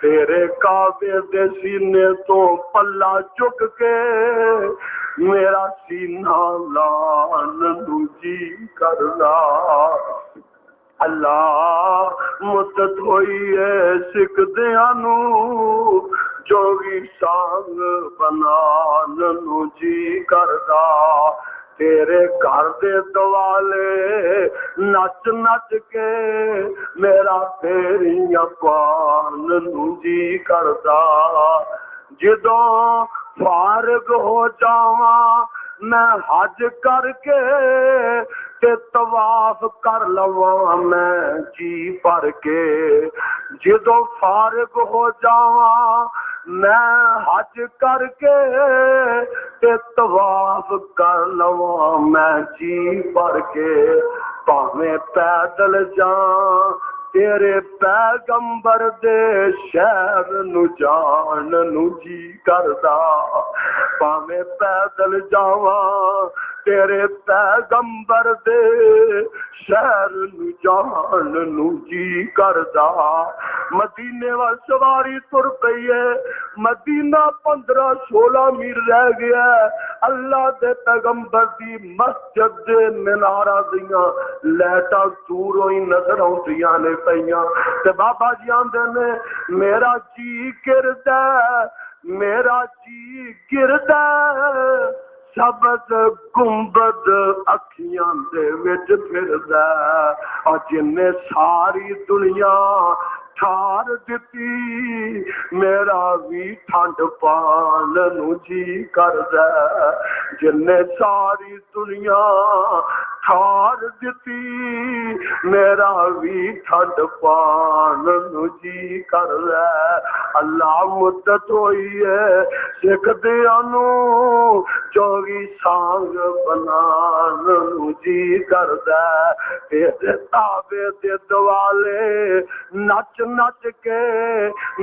تیرے کعبے دے سینے تو پلہ چک کے میرا سینہ لان نو جی کردا۔ اللہ مدت ہوئی ہے سکھدیاں نو، جوگی سانگ بنان نو جی کردا تیرے گھر دے دوالے نچ نچ کے میرا پھیریاں پان نو جی کردا جدوں فارغ ہو جاواں میں حج کر کے تے طواف کر لواں میں جی پر کے جدوں فارغ ہو جاواں میں حج کر کے تے طواف کر لواں میں جی پر کے پاویں پیدل جاں تیرے پیغمبر دے شہر نو جان نو جی کردا پاویں پیدل جاواں تیرے پیغمبر دے شہر نو جان نو جی کردا مدینے وال سواری تر پئی ہے مدینہ 15-16 میل رہ گیا ہے اللہ دے پیغمبر دی مسجد دے میناراں دیاں لائٹاں دوروں ہی نظر آؤندیاں نے پئیاں تے بابا جی آندے نے میرا جی گردا میرا جی گردا سبز گنبد اکھیاں دے وچ پھردا اور جن ساری دنیا ٹھار دتی میرا بھی ٹھنڈ پان نو جی کردا جن ساری دنیا ٹھار دتی میرا بھی ٹھنڈ پان نو جی کردا اللہ مدت ہوئی ہے سکھ دیاں نو جوگی سانگ بنان نو جی کردا تیرے تابے دے دوالے نچ نچ کے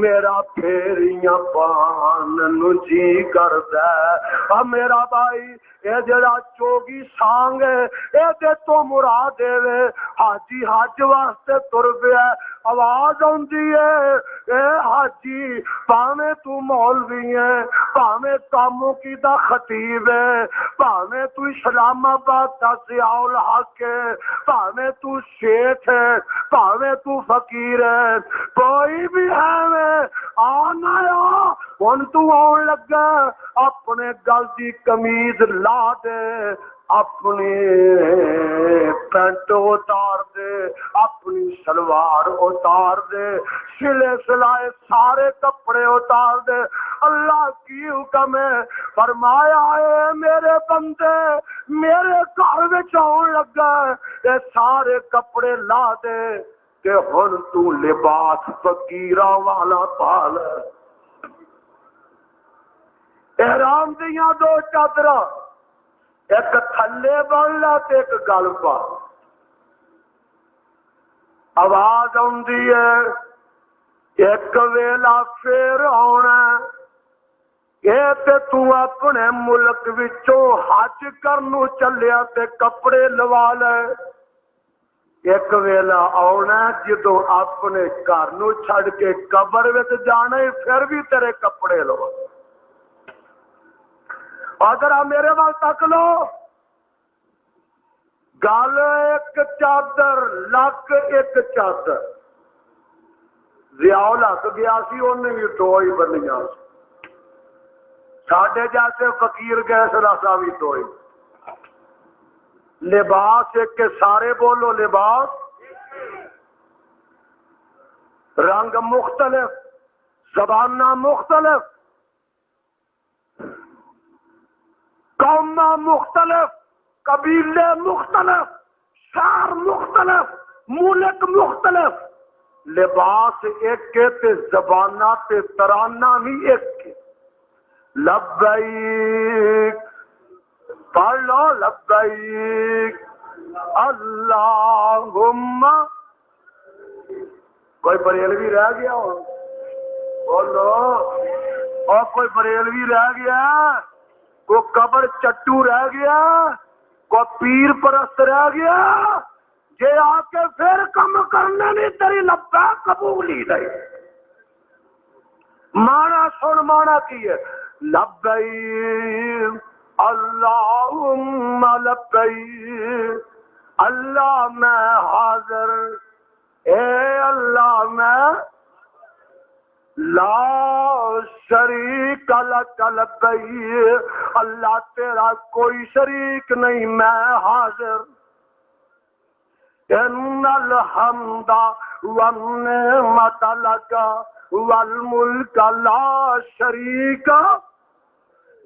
میرا پھیریاں پان نو جی کردا میرا بھائی اے جڑا چوگی سانگ ہے اے دے تو مراد دے حاجی حج واسطے تر پیا آواز آندی ہے اے حاجی پاویں تو مولوی ہے پاویں کاموں کی دا خطیب ہے پاویں تو اسلام آباد دا ضیاء الحق ہے پاویں تو شیخ ہے پاویں تو فقیر ہے کوئی بھی ہے میں آنا ہن تو آن لگا اپنے گل دی قمیض لا دے اپنی پینٹ اتار دے اپنی شلوار اتار دے سلے سلائے سارے کپڑے اتار دے اللہ کی حکم ہے فرمایا ہے میرے بندے میرے گھر وچ آن لگا اے سارے کپڑے لا دے کہ ہن تو لباس فقیراں والا پا لے احرام دیاں 2 چادراں ایک تھلے بن لا تے ایک گل پا آواز آندی ہے ایک ویلا پھر آنا یہ تے تو اپنے ملک وچوں حج کرنو چلیا تے کپڑے لوا لے ایک ویلا آنا جدوں اپنے گھر نو چھڈ کے قبر وچ جانا پھر بھی تیرے کپڑے لوا اگر میرے وال تک لو گل ایک چادر لک ایک چادر ضیاء الحق گیا سی انہیں بھی 2 ہی بنیاں ساڈے جیسے فقیر گئے سراسا بھی 2 ہی لباس ایک کے سارے بولو لباس رنگ مختلف زبانہ مختلف قوم مختلف قبیلے مختلف شہر مختلف ملک مختلف لباس ایک کے تے زبانہ تے ترانہ بھی ایک کے لبیک پڑھ لو لبیک اللہم کوئی بریلوی رہ گیا ہو بولو اور کوئی بریلوی رہ گیا کوئی قبر چٹو رہ گیا کوئی پیر پرست رہ گیا جے آ کے پھر کم کرنے نہیں تیری لبا قبولی نہیں مانا سن مانا کی ہے لبیک اللہم لبیک اللہ میں حاضر اے اللہ میں لا شریک لک لبیک، اللہ تیرا کوئی شریک نہیں، میں حاضر۔ ان الحمد والنعمت لک والملک لا شریک،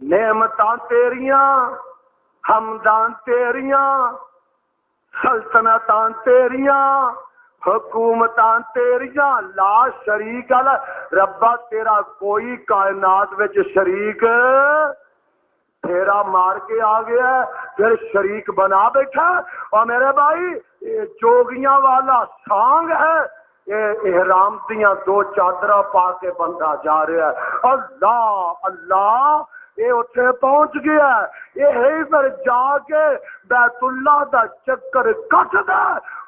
نعمتاں تیریاں، حمداں تیریاں، سلطنتاں تیریاں، حکومتاں تیریاں، لا شریک ربا تیرا کوئی کائنات وچ شریک پھیرا مار کے آ گیا پھر شریک بنا بیٹھا۔ اور میرے بھائی یہ جوگیاں والا سانگ ہے، یہ احرام دیاں دو چادرہ پا کے بندہ جا رہا ہے، اللہ اللہ یہ اتنے پہنچ گیا ہے، یہ پھر جا کے بیت اللہ دا چکر کٹ دے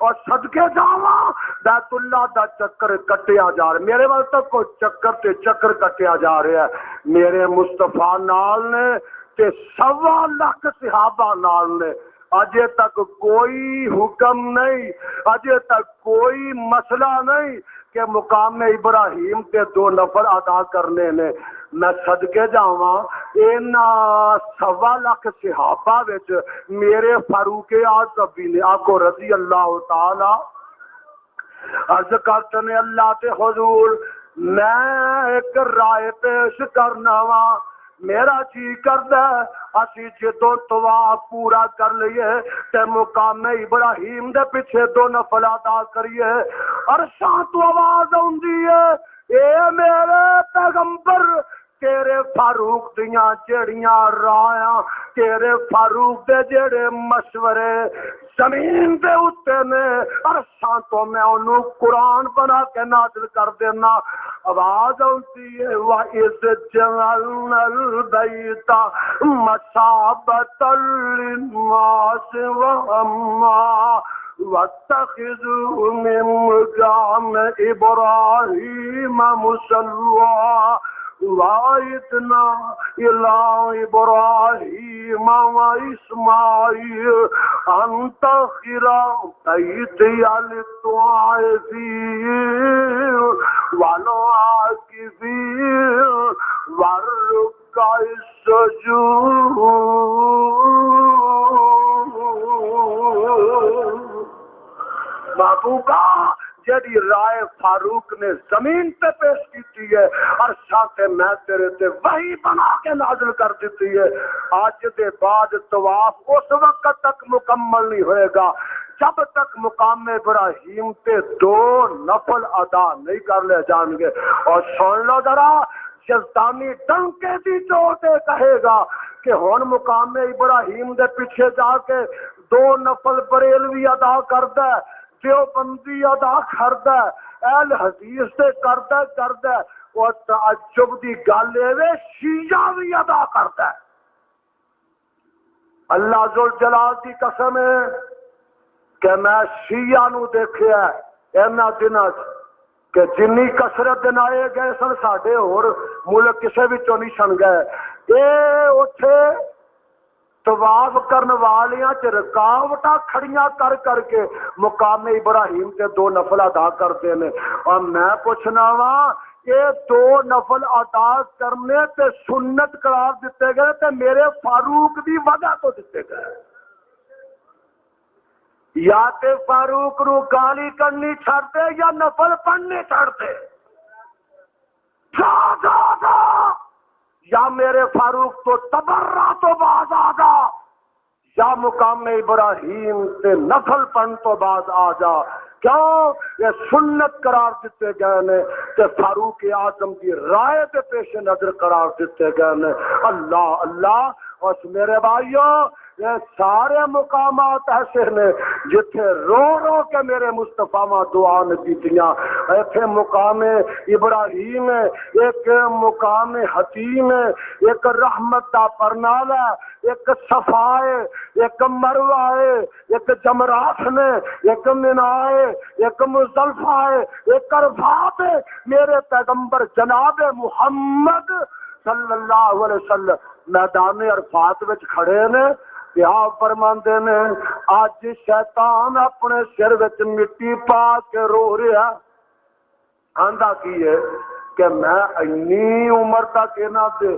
اور صدقے جاواں بیت اللہ دا چکر کٹیا جا رہا ہے۔ میرے وقت تک کوئی چکر تے چکر کٹیا جا رہا ہے، میرے مصطفیٰ نال نے تے 1.25 لاکھ صحابہ نال نے، اجے تک کوئی حکم نہیں، اجے تک کوئی مسئلہ نہیں کہ مقام ابراہیم تے 2 نفل ادا کرنے نے۔ میں صدقے جاواں اینا 1.25 لاکھ صحابہ وچ میرے فاروق اعظم بھی نے، آکو رضی اللہ تعالی عرض کرتے نے اللہ تے حضور میں ایک رائے پیش کرنا وا، میرا جی کردا اسی جدوں طواف پورا کر لئیے تے مقام ابراہیم دے پیچھے 2 نفل ادا کریے، عرشاں تو آواز آندی ہے اے میرے پیغمبر تیرے فاروق دیاں جڑیاں رایاں، تیرے فاروق دے جڑے مشورے زمین دے اتے نے، عرشاں تو میں انہوں قرآن بنا کے نازل کر دینا۔ آواز ہوتی ہے وَإِذْ جَعَلْنَا الْبَيْتَ مَثَابَةً لِلنَّاسِ وَأَمْنًا وَاتَّخِذُوا مِن مَّقَامِ إِبْرَاهِيمَ مُصَلًّى وَعِدْنَا إِلَىٰ إِبْرَاهِيمَ وَإِسْمَاعِيلَ أَن طَهِّرَ بَيْتِيَ لِلطَّائِفِينَ وَالْعَاكِفِينَ وَالرُّكَّعِ السُّجُودِ۔ محبوبہ جیڑی رائے فاروق نے زمین پہ پیش کی ہے عرشاں تے میں تیرے تے وحی بنا کے نازل کر دیتی ہے۔ آج دے بعد طواف اس وقت تک مکمل نہیں ہوئے گا جب تک مقام ابراہیم تے 2 نفل ادا نہیں کر لے جان گے۔ اور سن لو ذرا یزدانی ڈنکے دی چوٹ دے کہے گا کہ ہن مقام ابراہیم دے پیچھے جا کے 2 نفل بریلوی ادا کردہ دیوبندی ادا کردہ اہل حدیث تے کردہ اور تعجب دی گل اے شیعہ بھی ادا کردہ۔ اللہ ذوالجلال دی قسم ہے کہ میں شیعہ نو دیکھیا اینا دنوں کہ جنی کثرت دن آئے گئے سن ساڈے اور ملک کسے وچوں نہیں سن گئے، اے اوتھے طواف کرن والیاں چ رکاوٹاں کھڑیاں کر کے مقام ابراہیم تے 2 نفل ادا کرتے ہیں۔ اور میں پوچھنا وا یہ 2 نفل ادا کرنے تے سنت قرار دیتے گئے تے میرے فاروق دی وجہ تو دیتے گئے، یا تے فاروق رو گالی کرنی چھڑتے یا نفل پڑھنے چھڑتے، جا یا میرے فاروق تو تبرہ تو بعد آجا یا مقام ابراہیم سے نفل پڑھن تو بعد آجا۔ کیوں یہ سنت قرار دیتے گئے نے کہ فاروق اعظم کی رائے کے پیش نظر قرار دیتے گئے نے۔ اللہ اللہ اور میرے بھائیوں یہ سارے مقامات ایسے نے جتھے رو رو کے میرے مصطفیٰ ماں دعا نے دیتیاں۔ ایک مقام ابراہیم ہے، ایک مقام حتیم ہے، ایک رحمت دا پرنال ہے، ایک صفا ہے، ایک مروہ ہے، ایک جمرات نے، ایک منہ ہے، ایک مزدلفہ ہے، ایک عرفات ہے۔ میرے پیغمبر جناب محمد صلی اللہ علیہ وسلم میدان عرفات وچ کھڑے نے، آپ فرماندے نے آج شیطان اپنے سر وچ مٹی پا کے رو رہا، آندا کی ہے کہ میں انی عمر تک انہاں دے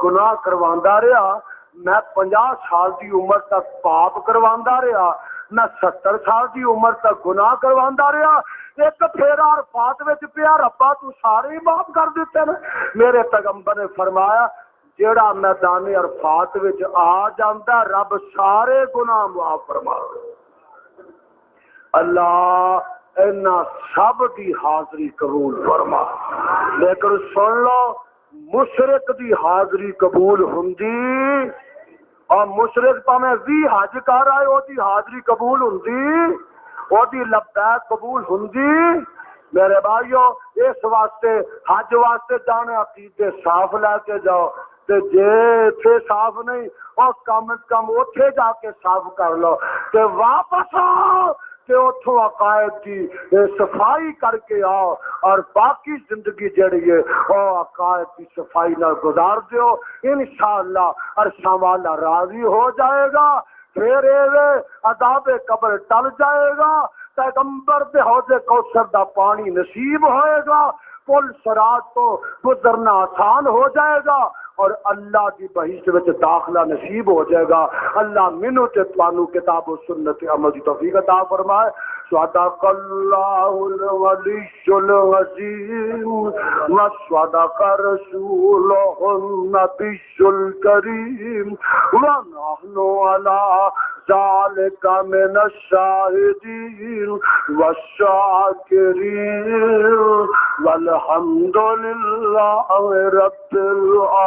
گناہ کرواندا رہا، میں 50 سال دی عمر تک پاپ کرواندا رہا، میں 70 سال دی عمر تک گناہ کرواندا رہا، ایک پھیرا عرفات وچ پیا ربا تو سارے ہی معاف کر دیتے ہیں۔ میرے پیغمبر نے فرمایا جیڑا میدان عرفات وچ آ جاندا رب سارے گناہ معاف فرما دے۔ اللہ اینا سب دی حاضری قبول فرما، لیکن سن لو مشرک دی حاضری قبول ہوندی، اور مشرک پاویں 20 حج کر آئے او دی حاضری قبول ہوندی، او دی لبیک قبول ہوندی۔ میرے بھائیو اس واسطے حج واسطے جانے عقیدے صاف لے کے جاؤ، تے جے اتھے صاف نہیں اور کم از کم اتھے جا کے صاف کر لو، تے واپس آؤ کہ اتھوں عقائد کی صفائی کر کے آؤ، اور باقی زندگی جڑی ہے وہ عقائد کی صفائی نہ گزار دیو، انشاءاللہ عرشاں والا راضی ہو جائے گا، پھر عذاب قبر ٹل جائے گا، پیغمبر دے حوض کوثر دا پانی نصیب ہوئے گا، پل صراط تو گزرنا آسان ہو جائے گا، اور اللہ کی بہشت وچ داخلہ نصیب ہو جائے گا۔ اللہ منو تے توانو کتاب و سنت عمل دی توفیق عطا فرمائے۔ صدق اللہ العلی العظیم و صدق رسولہ النبی الکریم ونحن علی ذالک من الشاہدین والشاکرین والحمد للہ رب العالمین۔